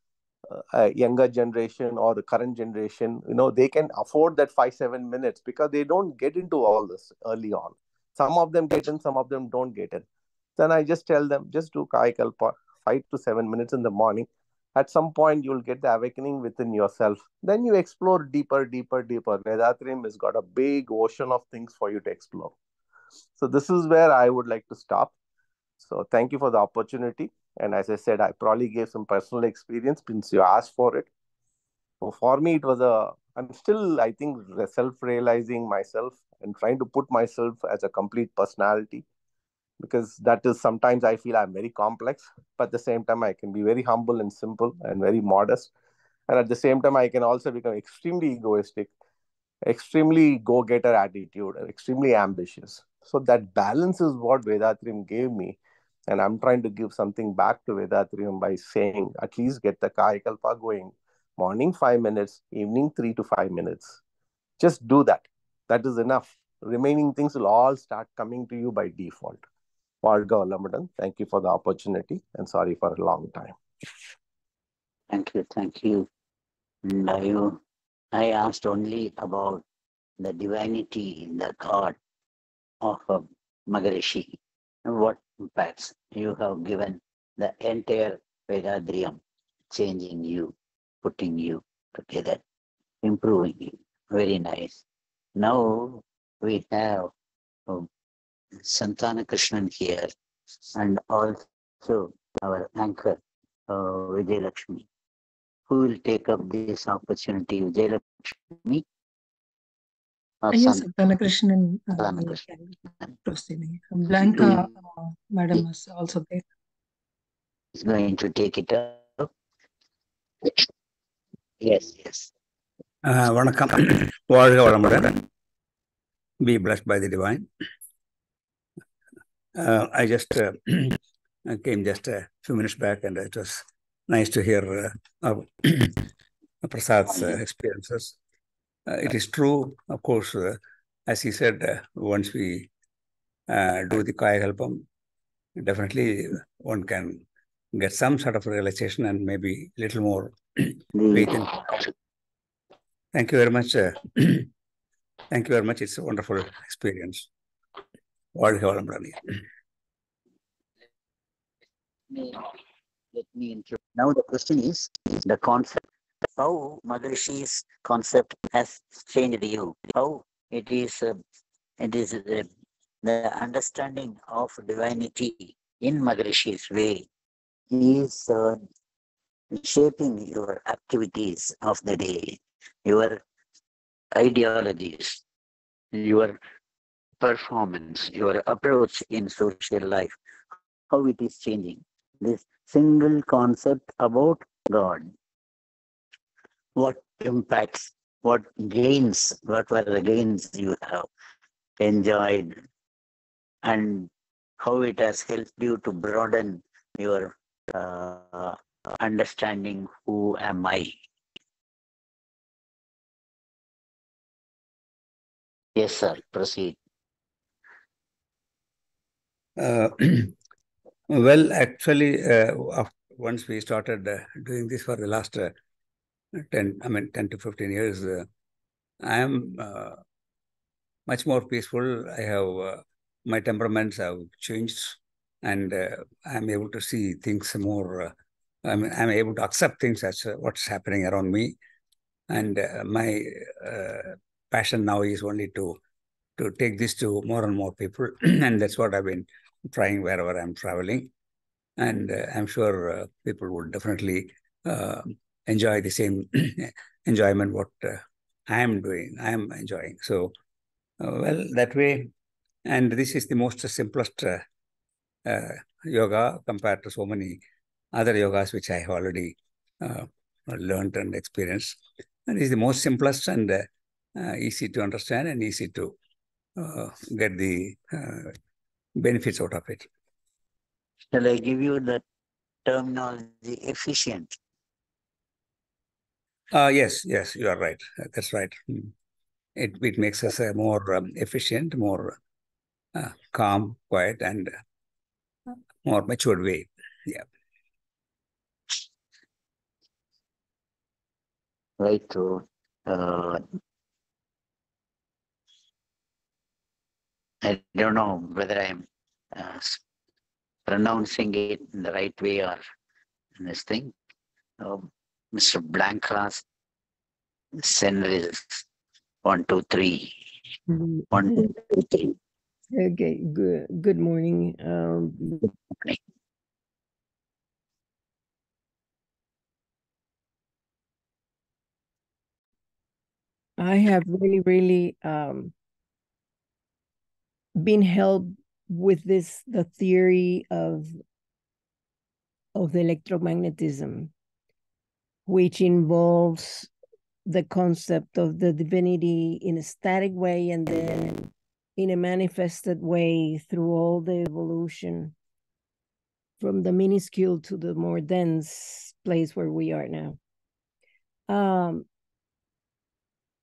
younger generation or the current generation, they can afford that 5-7 minutes, because they don't get into all this early on. Some of them get in, some of them don't get in. Then I just tell them, just do Kaya Kalpa 5 to 7 minutes in the morning. At some point, you'll get the awakening within yourself. Then you explore deeper, deeper, deeper. Vedatrium has got a big ocean of things for you to explore. So this is where I would like to stop. So thank you for the opportunity. And as I said, I probably gave some personal experience since you asked for it. So for me, I'm still, I think, self-realizing myself and trying to put myself as a complete personality, because that is sometimes I feel I'm very complex, but at the same time, I can be very humble and simple and very modest. And at the same time, I can also become extremely egoistic, extremely go-getter attitude, and extremely ambitious. So that balance is what Vedatrium gave me. And I'm trying to give something back to Vedatrium by saying, at least get the Kaya Kalpa going. Morning 5 minutes, evening 3 to 5 minutes. Just do that. That is enough. Remaining things will all start coming to you by default. Varga Olamadan, thank you for the opportunity and sorry for a long time. Thank you, thank you. And I asked only about the divinity, the God of Maharishi, and what impacts you have given the entire Vedadriam, changing you, putting you together, improving you. Very nice. Now we have Santana Krishnan here, and also our anchor, Vijay Lakshmi. Who will take up this opportunity, Vijay Lakshmi or Yes, Santana Krishnan Santana can Krishnan? proceed. Blanca, madam, is also there. Is going to take it up. Yes, yes. வணக்கம் வாழ்க வளமுடன். Be blessed by the divine. I just came just a few minutes back, and it was nice to hear Prasad's experiences. It is true, of course, as he said, once we do the Kaya Kalpam, definitely one can get some sort of realization and maybe a little more faith in. Thank you very much. Thank you very much. It's a wonderful experience. வாழ்க வளமுடன். Let me interrupt. Now the question is the concept. How Maharishi's concept has changed you? How it is the understanding of divinity in Maharishi's way is shaping your activities of the day, your ideologies, your performance, your approach in social life, how it is changing. This single concept about God, what impacts, what gains, what were the gains you have enjoyed, and how it has helped you to broaden your understanding who am I. Yes, sir, proceed. Uh, well, actually, once we started doing this for the last 10 to 15 years, I am much more peaceful. I have my temperaments have changed, and I'm able to see things more. I'm able to accept things as what's happening around me, and my passion now is only to take this to more and more people, and that's what I've been trying wherever I'm traveling, and I'm sure people would definitely uh, enjoy the same enjoyment what I am doing. I am enjoying. So well, that way, and this is the most simplest uh, yoga compared to so many other yogas which I have already learned and experienced. And it's the most simplest and easy to understand and easy to get the benefits out of it. Shall I give you the terminology efficient? Yes, you are right. That's right. It makes us more efficient, more calm, quiet, and more matured way. Yeah. Right. So, uh, I don't know whether I'm uh, pronouncing it in the right way or this thing. Mr. Blancas, send is 1, 2, 3. Mm, 1, 2, 3. Okay, good morning. Okay. I have really been helped with the theory of the electromagnetism, which involves the concept of the divinity in a static way and then in a manifested way through all the evolution from the minuscule to the more dense place where we are now.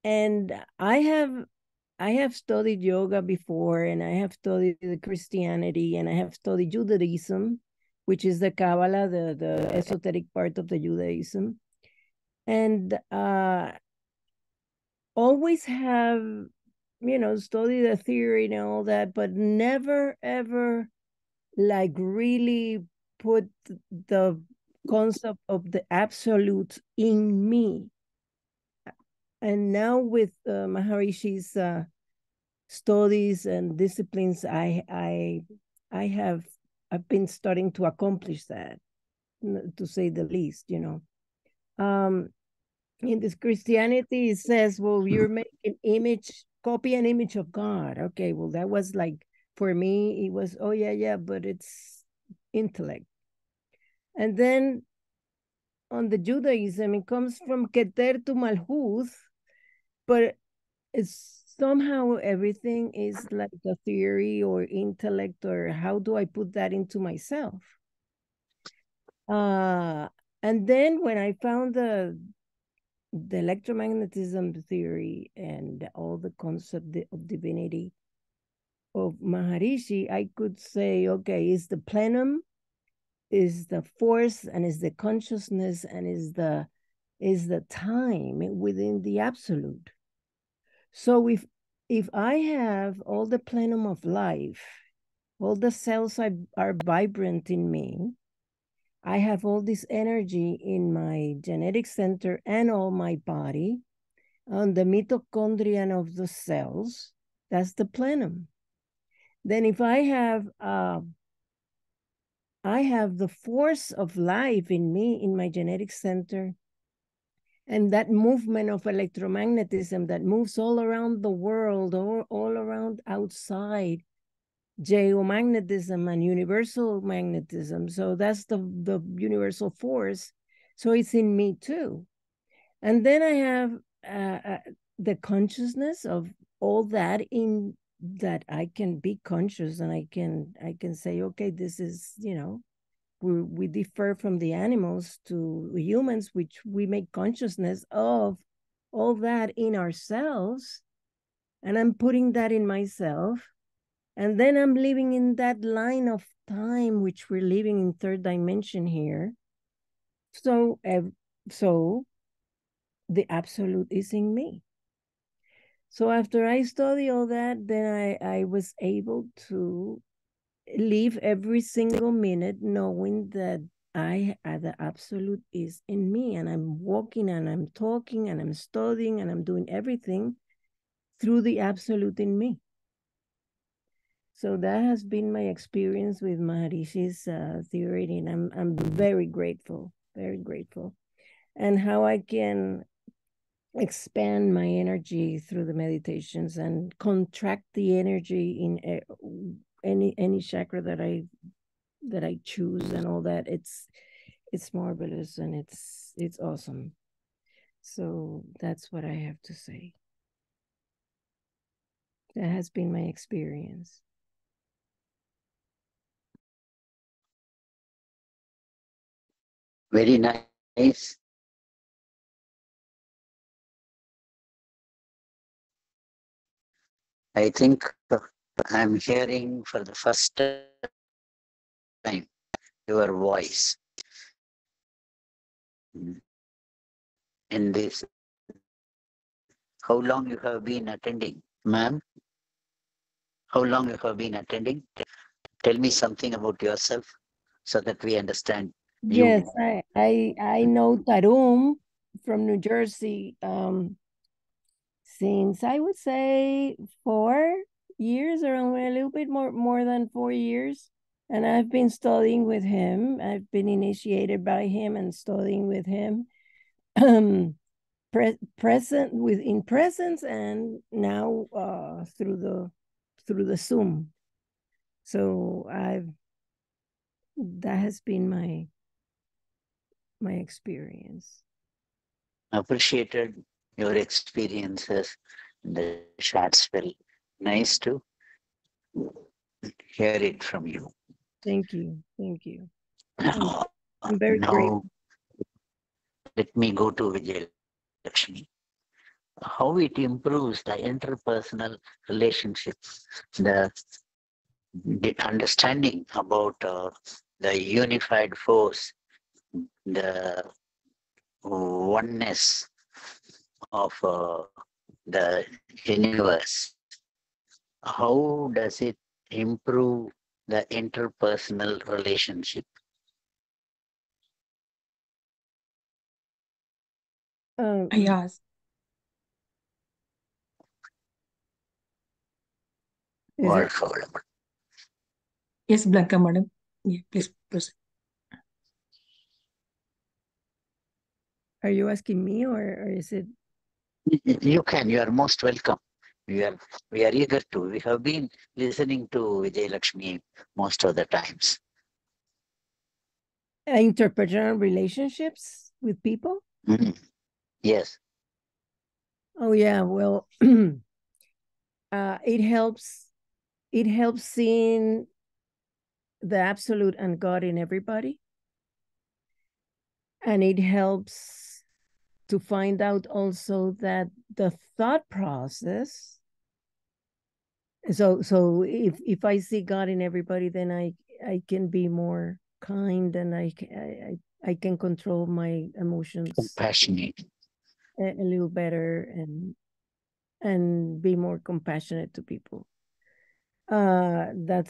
And I have studied yoga before, and I have studied the Christianity, and I have studied Judaism, which is the Kabbalah, the esoteric part of the Judaism, and always have studied the theory and all that, but never ever like really put the concept of the absolute in me. And now with Maharishi's studies and disciplines, I've been starting to accomplish that, to say the least. In this Christianity, it says, well, you're making copy an image of God. Okay, well, that was like, for me, it was, oh yeah, but it's intellect. And then on the Judaism, it comes from Keter to Malhuth, but it's somehow everything is like a theory or intellect, or how do I put that into myself? And then when I found the electromagnetism theory and all the concept of divinity of Maharishi, I could say, okay, is the plenum, is the force, and is the consciousness, and is the time within the absolute. So if I have all the plenum of life, all the cells are vibrant in me, I have all this energy in my genetic center and all my body, on the mitochondrion of the cells, that's the plenum. Then if I have I have the force of life in me, in my genetic center. And that movement of electromagnetism that moves all around the world, all around outside, geomagnetism and universal magnetism. So that's the universal force. So it's in me too. And then I have the consciousness of all that, in that I can be conscious, and I can say, okay, this is, we differ from the animals to humans, which we make consciousness of all that in ourselves, and I'm putting that in myself, and then I'm living in that line of time, which we're living in third dimension here. So the absolute is in me. So after I study all that, then I was able to live every single minute knowing that the absolute is in me, and I'm walking and I'm talking and I'm studying and I'm doing everything through the absolute in me. So that has been my experience with Maharishi's theory, and I'm very grateful, and how I can expand my energy through the meditations and contract the energy in any chakra that I choose, and all that. It's marvelous, and it's awesome. So that's what I have to say. That has been my experience. Very nice. I think I'm hearing for the first time your voice in this. How long you have been attending, ma'am? How long you have been attending? Tell me something about yourself so that we understand you. Yes, I know Tarum from New Jersey since, I would say, 4 years, or a little bit more than 4 years. And I've been studying with him. I've been initiated by him and studying with him. Present in presence, and now through the Zoom. So that has been my experience. Appreciated your experiences in the Shatsville. Nice to hear it from you. Thank you. Now, I'm very grateful. let me go to Vijayalakshmi. How it improves the interpersonal relationships, the understanding about the unified force, the oneness of the universe. How does it improve the interpersonal relationship? Yes. Or Yes, Blanca, madam. Yeah, please proceed. Are you asking me, or is it? You can. You are most welcome. We are eager to. We have been listening to Vijayalakshmi most of the times. Interpersonal relationships with people? Mm-hmm. Yes. Oh yeah, well, it helps seeing the absolute and God in everybody, and it helps to find out also that the thought process. So if I see God in everybody, then I can be more kind, and I can control my emotions, compassionate, a little better, and be more compassionate to people. That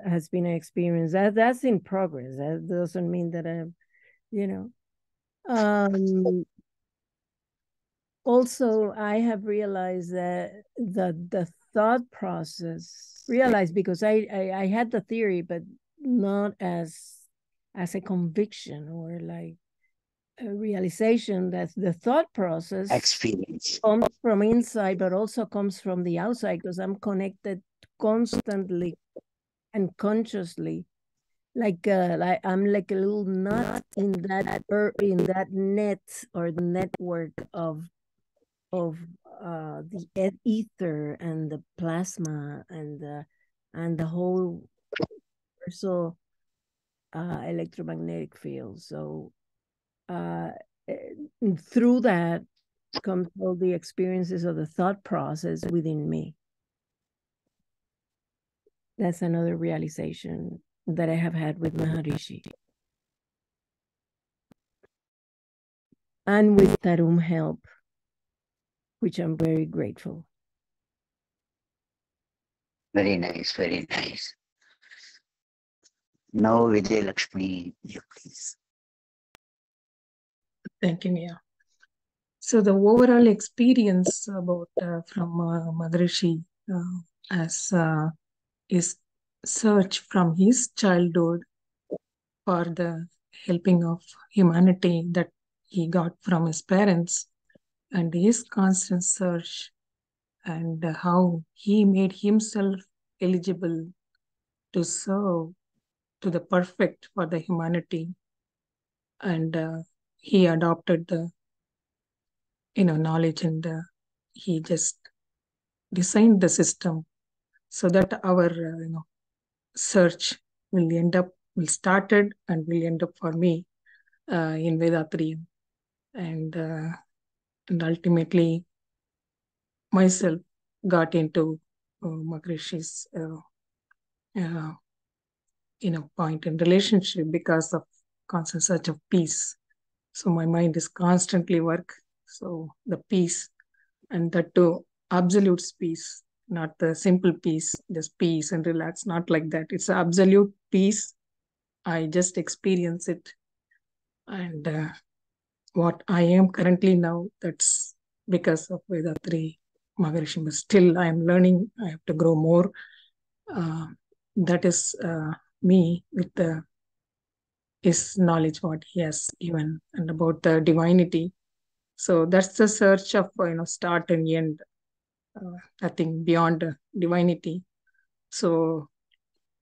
has been an experience. That's in progress. That doesn't mean that I'm, also I have realized that the thought process, because I had the theory, but not as a conviction or like a realization that the thought process Experience. comes from inside, but also comes from the outside, because I'm connected constantly and consciously, like I'm like a little nut in that net or the network of the ether and the plasma and the whole universal electromagnetic field. So through that comes all the experiences of the thought process within me. That's another realization that I have had with Maharishi. And with Tarum help, which I'm very grateful. Very nice, very nice. Now, Vijay Lakshmi, you please. Thank you, Mia. So the overall experience about from Maharishi as his search from his childhood for the helping of humanity that he got from his parents, and his constant search, and how he made himself eligible to serve to the perfect for the humanity, and he adopted the knowledge, and he just designed the system so that our search will started and will end up for me in Vedatriya, and ultimately myself got into Mahrishi's point in relationship because of constant search of peace. So my mind is constantly work. So the peace, and that too absolute peace, not the simple peace, just peace and relax, not like that. It's absolute peace. I just experience it. And what I am currently now, that's because of Vedatri Maharishi. But still I am learning. I have to grow more. That is me with his knowledge, what he has given, and about the divinity. So that's the search of start and end, nothing beyond divinity. So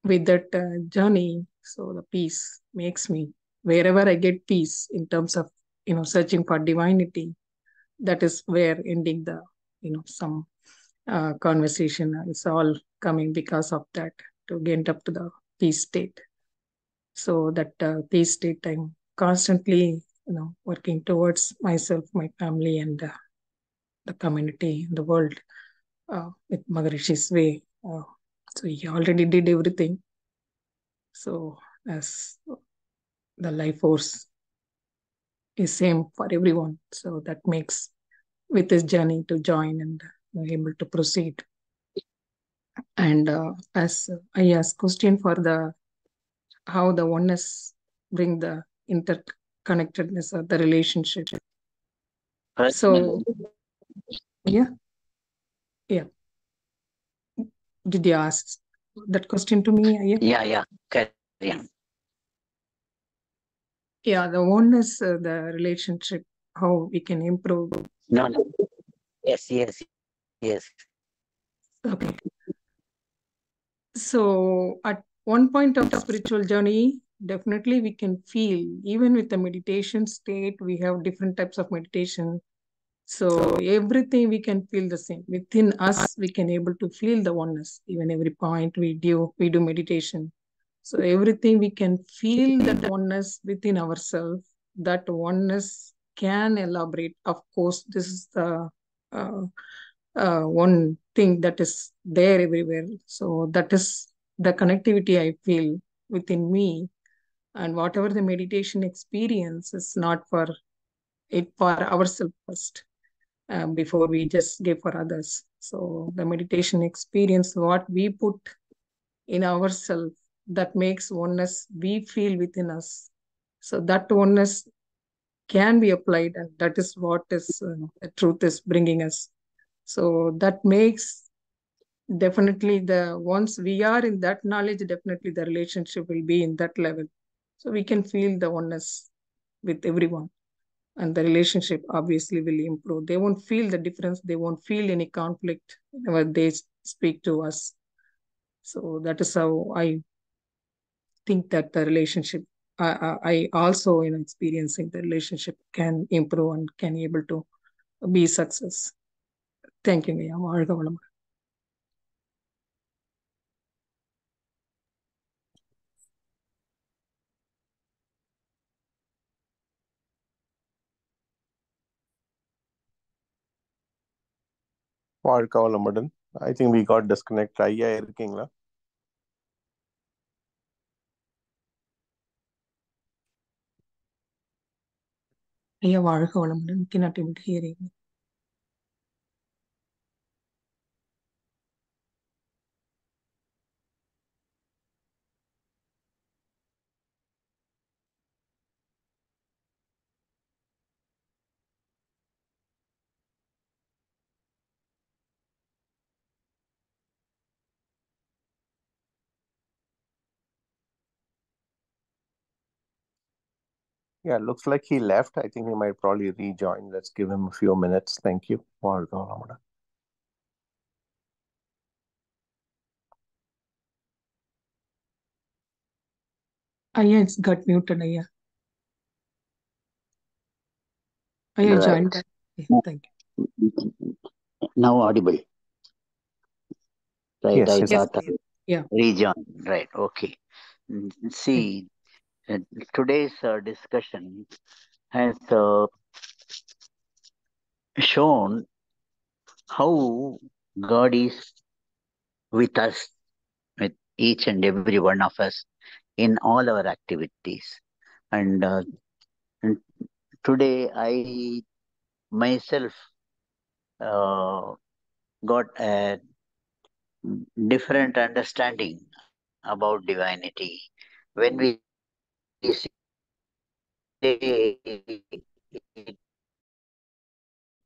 with that journey, so the peace makes me, wherever I get peace in terms of searching for divinity, that is where ending the some conversation. It's all coming because of that, to get up to the peace state. So that peace state, I'm constantly working towards myself, my family, and the community, the world, with Maharishi's way. So he already did everything. So as the life force is same for everyone, so that makes with his journey to join and able to proceed. And as I asked question for the how the oneness bring the interconnectedness of the relationship. So yeah. Did you ask that question to me? Yeah. Carry on. Yeah, the oneness, the relationship, how we can improve. No. Yes. Okay. So at one point of the spiritual journey, definitely we can feel, even with the meditation state, we have different types of meditation. So everything we can feel the same. Within us, we can able to feel the oneness. Even every point we do meditation. So everything we can feel that oneness within ourselves. That oneness can elaborate. Of course, this is the one thing that is there everywhere. So that is the connectivity I feel within me. And whatever the meditation experience is not for it, for ourselves first, before we just give for others. So the meditation experience, what we put in ourselves, that makes oneness we feel within us. So that oneness can be applied, and that is what is the truth is bringing us. So that makes definitely once we are in that knowledge, definitely the relationship will be in that level. So we can feel the oneness with everyone, and the relationship obviously will improve. They won't feel the difference. They won't feel any conflict whenever they speak to us. So that is how I think that the relationship, I also in experiencing the relationship can improve and can able to be success. Thank you, Mia. வாழ்க வளமுடன். I think we got disconnected. ஐயா இருக்கீங்களா? ஐயா வாழ்க வளமுடன். Cannot able to hear you. Yeah, looks like he left. I think he might probably rejoin. Let's give him a few minutes. Thank you. வாழ்க வளமுடன். Ayya, it's got muted, Ayya. Ayya Right. joined back. Yeah, thank you. Now audible. Right. Yes, I yes. Yes, thought Ayya. Yeah. rejoin. Right. Okay. See, today's discussion has shown how God is with us, with each and every one of us in all our activities. And today I myself got a different understanding about divinity. When we say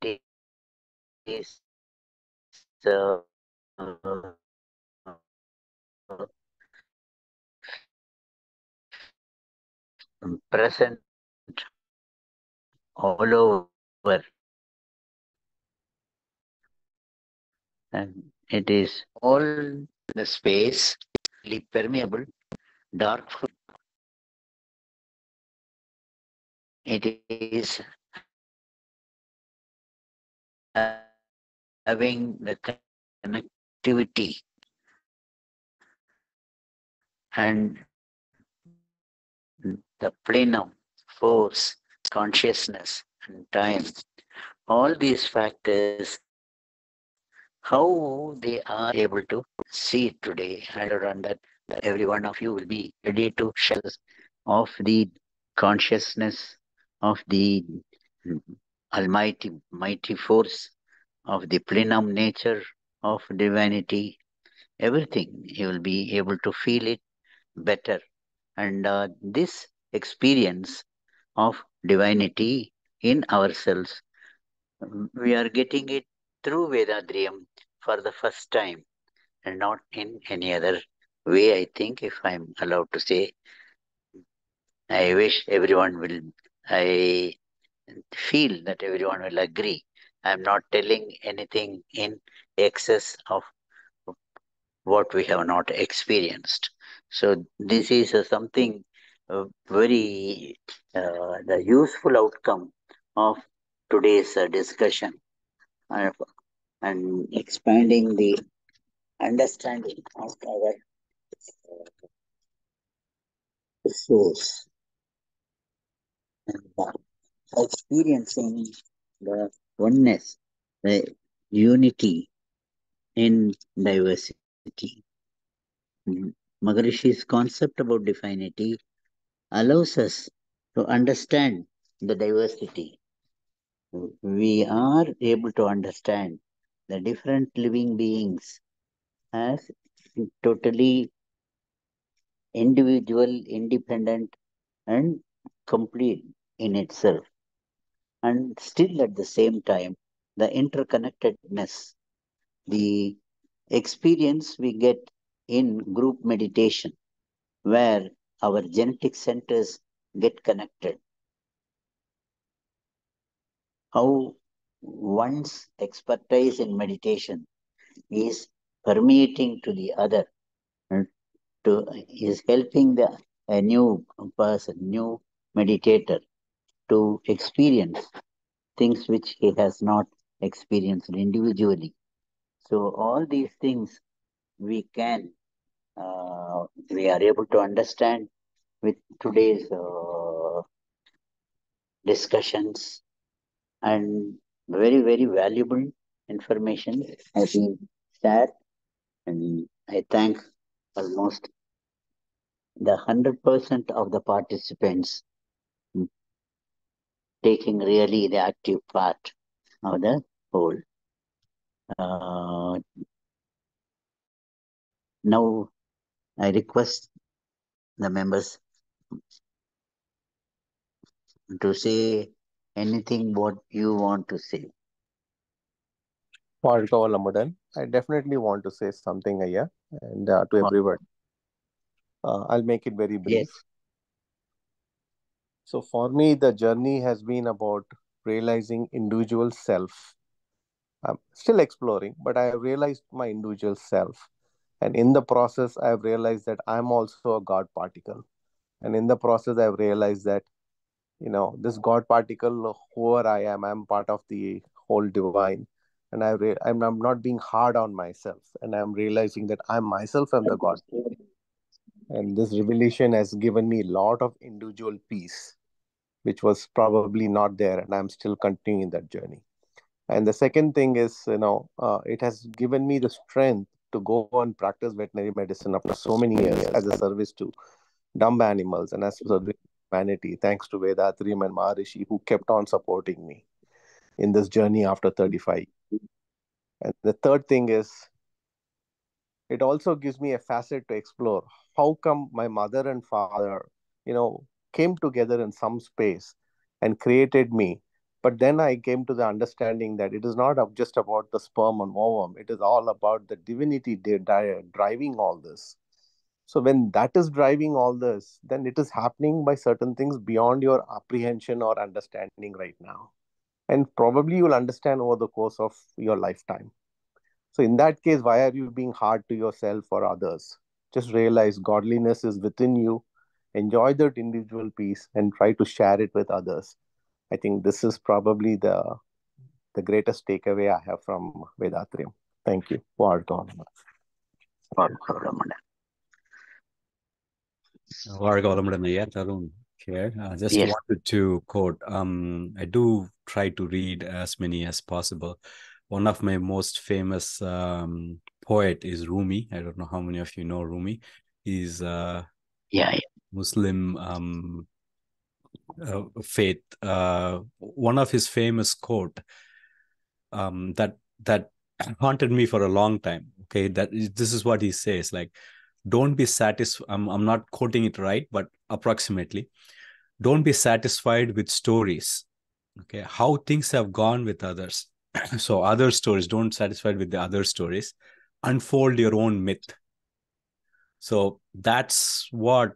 it present all over, and it is all the space, permeable, dark. It is having the connectivity and the plenum, force, consciousness, and time. All these factors, how they are able to see it today, and on that every one of you will be ready to share of the consciousness of the almighty mighty force of the plenum nature of divinity. Everything you will be able to feel it better. And this experience of divinity in ourselves, we are getting it through Vedadriyam for the first time and not in any other way, I think, if I'm allowed to say. I wish everyone will, I feel that everyone will agree. I'm not telling anything in excess of what we have not experienced. So this is something very the useful outcome of today's discussion, uh, and expanding the understanding of our source, and experiencing the oneness, the unity in diversity. Maharishi's concept about divinity allows us to understand the diversity. We are able to understand the different living beings as totally individual, independent, and complete in itself. And still at the same time, the interconnectedness, the experience we get in group meditation, where our genetic centers get connected. How one's expertise in meditation is permeating to the other, and is helping a new person, new meditator, to experience things which he has not experienced individually. So all these things we are able to understand with today's discussions, and very, very valuable information has been shared. And I thank almost the 100% of the participants taking really the active part of the whole. Now I request the members to say anything what you want to say. I definitely want to say something here and to everybody. I'll make it very brief. Yes. So for me, the journey has been about realizing individual self. I'm still exploring, but I have realized my individual self. And in the process, I have realized that I'm also a God particle. And in the process, I have realized that, this God particle, whoever I am, I'm part of the whole divine. And I'm not being hard on myself. And I'm realizing that I myself am the God. And this revelation has given me a lot of individual peace, which was probably not there. And I'm still continuing that journey. And the second thing is, it has given me the strength to go and practice veterinary medicine after so many years as a service to dumb animals and as service to humanity, thanks to Vedatrim and Maharishi, who kept on supporting me in this journey after 35. And the third thing is, it also gives me a facet to explore how come my mother and father, came together in some space and created me. But then I came to the understanding that it is not just about the sperm and ovum, it is all about the divinity driving all this. So when that is driving all this, then it is happening by certain things beyond your apprehension or understanding right now. And probably you'll understand over the course of your lifetime. So, in that case, why are you being hard to yourself or others? Just realize godliness is within you. Enjoy that individual peace and try to share it with others. I think this is probably the greatest takeaway I have from Vedatrium. Thank you. Tarun here. Just Yes. wanted to quote. I do try to read as many as possible. One of my most famous poet is Rumi. I don't know how many of you know Rumi. He's Yeah. Muslim faith. One of his famous quote that haunted me for a long time. Okay, this is what he says: like, don't be satisfied. I'm not quoting it right, but approximately. Don't be satisfied with stories. Okay, how things have gone with others. So other stories, don't satisfied with the other stories. Unfold your own myth. So that's a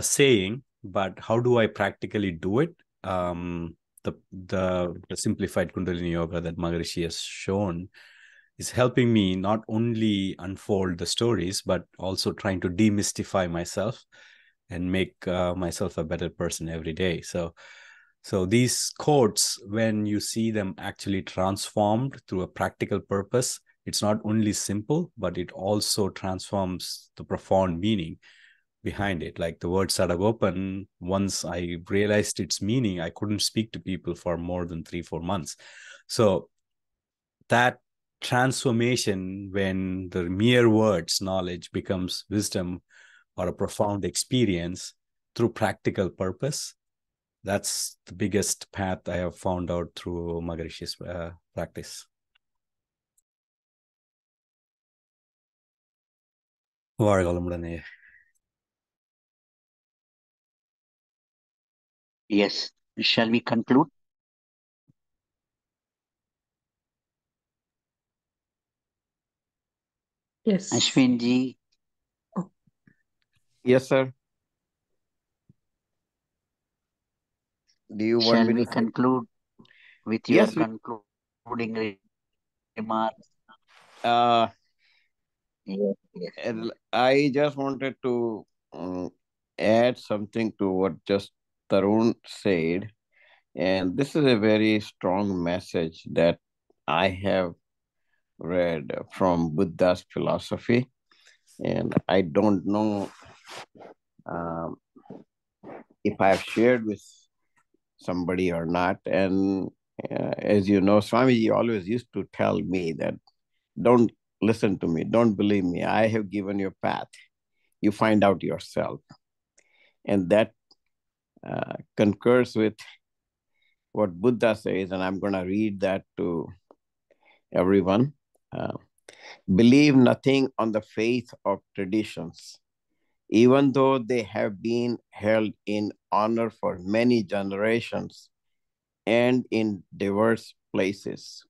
saying, but how do I practically do it? The simplified Kundalini yoga that Maharishi has shown is helping me not only unfold the stories, but also trying to demystify myself and make myself a better person every day. So these quotes, when you see them actually transformed through a practical purpose, it's not only simple, but it also transforms the profound meaning behind it. Like the word Sadagopan, once I realized its meaning, I couldn't speak to people for more than 3-4 months. So that transformation, when the mere words knowledge becomes wisdom or a profound experience through practical purpose, that's the biggest path I have found out through Maharishi's practice. Yes. Shall we conclude? ？ . 。 . 。 。 。 . 。 . 。 . 。 . 。 . 。 . 。 . 。 . 。 . 。 . 。 . 。 。 . 。 。 . 。 。 . 。 。 . 。 。 . 。 。 . 。 ？ . 。 . 。 Yes. Shall we conclude? Yes. Ashwinji, Oh, Yes, sir. Do you want shall me we to say? conclude with your Yes. concluding remarks? Uh, Yes, yes. I just wanted to add something to what just Tarun said. And this is a very strong message that I have read from Buddha's philosophy. And I don't know um, if I have shared with somebody or not. And as you know, Swamiji always used to tell me that don't listen to me, don't believe me. I have given you a path. You find out yourself. And that concurs with what Buddha says. And I'm going to read that to everyone. Uh, Believe nothing on the faith of traditions, even though they have been held in honor for many generations and in diverse places.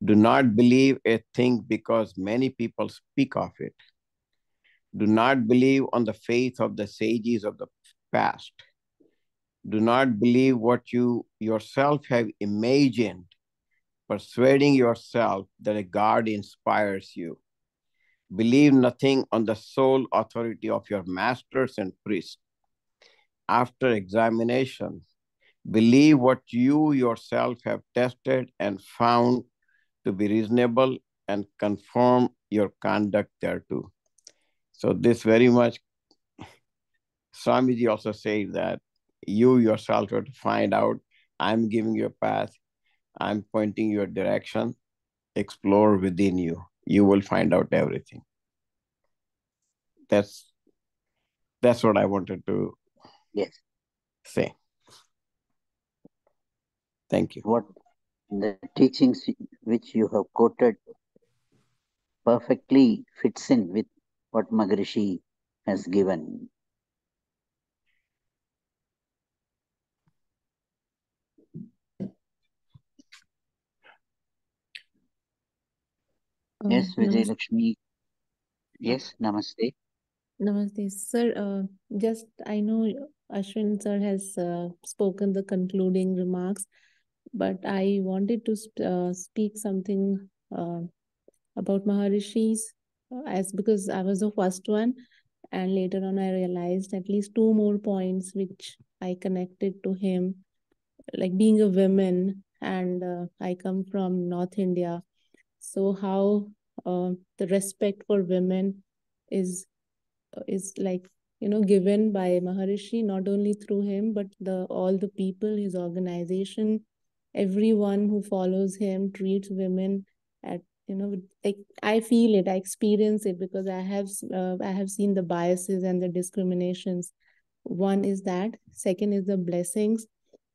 Do not believe a thing because many people speak of it. Do not believe on the faith of the sages of the past. Do not believe what you yourself have imagined, persuading yourself that a God inspires you. Believe nothing on the sole authority of your masters and priests. After examination, believe what you yourself have tested and found to be reasonable and conform your conduct thereto. So this very much, Swamiji also said that you yourself have to find out. I'm giving you a path. I'm pointing your direction. Explore within you. You will find out everything. That's that's what I wanted to Yes. say. Thank you. What the teachings which you have quoted perfectly fits in with what Maharishi has given. Yes, Vijay Namaste. Lakshmi. Yes, namaste. Namaste, sir. Just I know Ashwin sir has spoken the concluding remarks, but I wanted to speak something about Maharishi's, as because I was the first one, and later on I realized at least two more points which I connected to him, like being a woman, and I come from North India, so how the respect for women is like given by Maharishi, not only through him but the all the people, his organization, everyone who follows him treats women at like I feel it, I experience it, because I have seen the biases and the discriminations. One is that. Second is the blessings,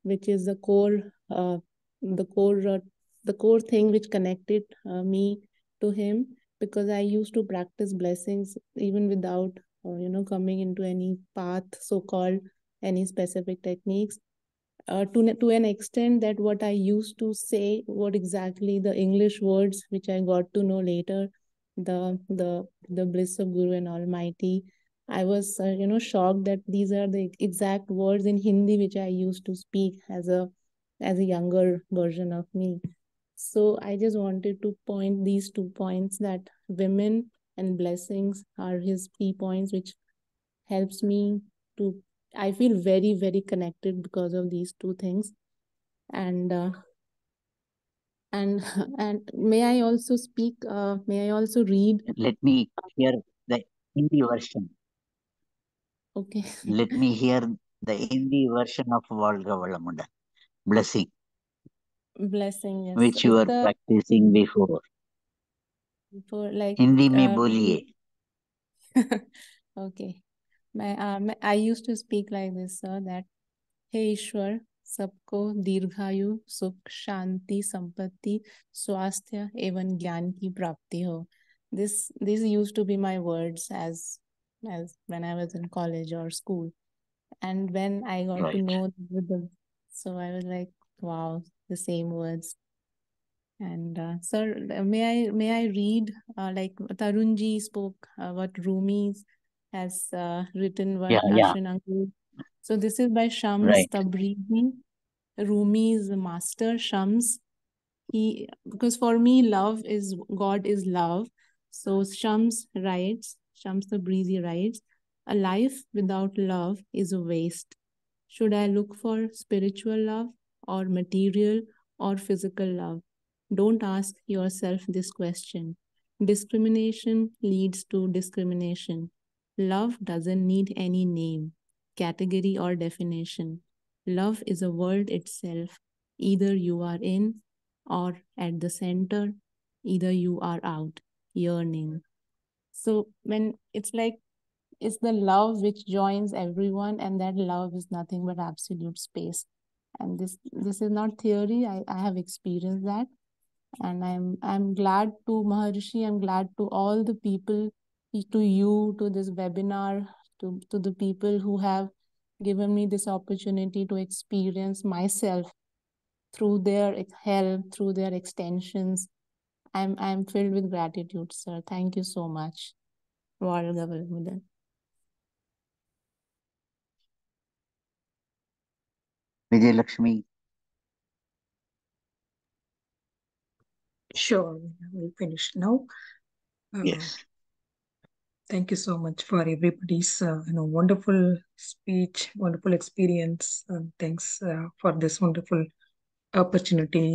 which is the core uh, the core thing which connected me to him, because I used to practice blessings even without coming into any path, so called any specific techniques, to an extent that what I used to say, what exactly the English words which I got to know later, the bliss of Guru and Almighty, I was shocked that these are the exact words in Hindi which I used to speak as a younger version of me. So I just wanted to point these 2 points, that women and blessings are his key points, which helps me to, I feel very, very connected because of these two things. And and and may I also speak? May I also read? Let me hear the Hindi version. Okay. Let me hear the Hindi version of Valga Valamuda. Blessing, Blessing, yes. which you It's were the practicing before. for like Hindi में बोलिए. okay. I used to speak like this, sir, that हे ईश्वर, सबको दीर्घायु, सुख, शांति, संपत्ति, स्वास्थ्य एवं ज्ञान की प्राप्ति हो. This used to be my words as when I was in college or school, and when I got to Right. know the, so I was like, wow, the same words. And sir, may I read like Tarunji spoke what Rumi has written, what Yeah, yeah, Ashwin uncle. So this is by Shams right. Tabrizi, Rumi's master. Shams, because for me love is, God is love. So Shams Tabrizi writes, a life without love is a waste. Should I look for spiritual love or material or physical love? Don't ask yourself this question. Discrimination leads to discrimination. Love doesn't need any name, category, or definition. Love is a world itself. Either you are in or at the center, either you are out, yearning. So when it's like, it's the love which joins everyone, and that love is nothing but absolute space. And this is not theory. I have experienced that. And I'm glad to Maharishi, I'm glad to all the people, to you, to this webinar, to the people who have given me this opportunity to experience myself through their help, through their extensions. I'm filled with gratitude, sir. Thank you so much. வாழ்க வளமுடன். Vijay Lakshmi. Sure, we'll finish now. Yes. Thank you so much for everybody's wonderful speech, wonderful experience. Thanks for this wonderful opportunity,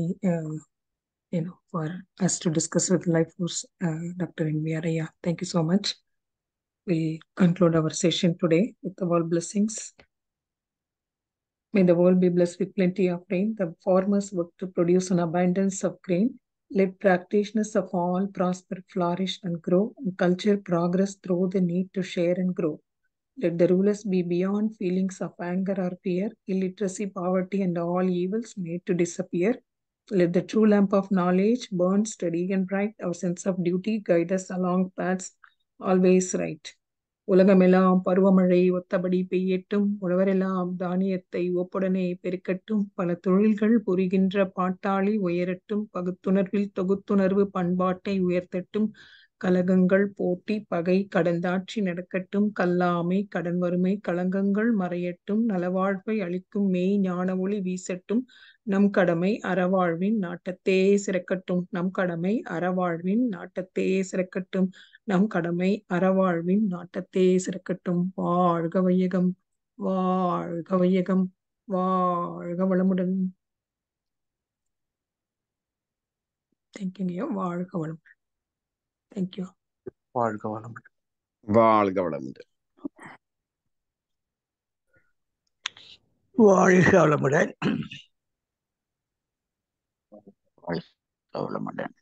for us to discuss with Life Force, Dr. Enviaraya. Thank you so much. We conclude our session today with all blessings. May the world be blessed with plenty of rain. The farmers work to produce an abundance of grain. Let practitioners of all prosper, flourish, and grow, and culture progress through the need to share and grow. Let the rulers be beyond feelings of anger or fear, illiteracy, poverty, and all evils made to disappear. Let the true lamp of knowledge burn steady and bright. Our sense of duty guide us along paths always right. உலகமெல்லாம் பருவமழை ஒத்தபடி பெய்யட்டும், உழவரெல்லாம் தானியத்தை ஒப்புடனே பெருக்கட்டும், பல தொழில்கள் புரிகின்ற பாட்டாளி உயரட்டும், பகுத்துணர்வில் தொகுத்துணர்வு பண்பாட்டை உயர்த்தட்டும், கலகங்கள் போட்டி பகை கடந்தாட்சி நடக்கட்டும், கல்லாமை கடன் வறுமை களங்கங்கள் மறையட்டும், நலவாழ்வை அளிக்கும் மெய் ஞான ஒளி வீசட்டும், நம் கடமை அறவாழ்வின் நாட்டத்தே சிறக்கட்டும், நம் கடமை அறவாழ்வின் நாட்டத்தே சிறக்கட்டும், நம் கடமை அறவாழ்வின் நாட்டத்தே சிறக்கட்டும். வாழ்க வையகம், வாழ்க வையகம், வாழ்க வளமுடன். தேங்க்யூ. வாழ்க வளமுடன். தேங்க்யூ. வாழ்க வளமுடன். வாழ்க வளமுடன். வாழ்க வளமுடன். வாழ்க வளமுடன்.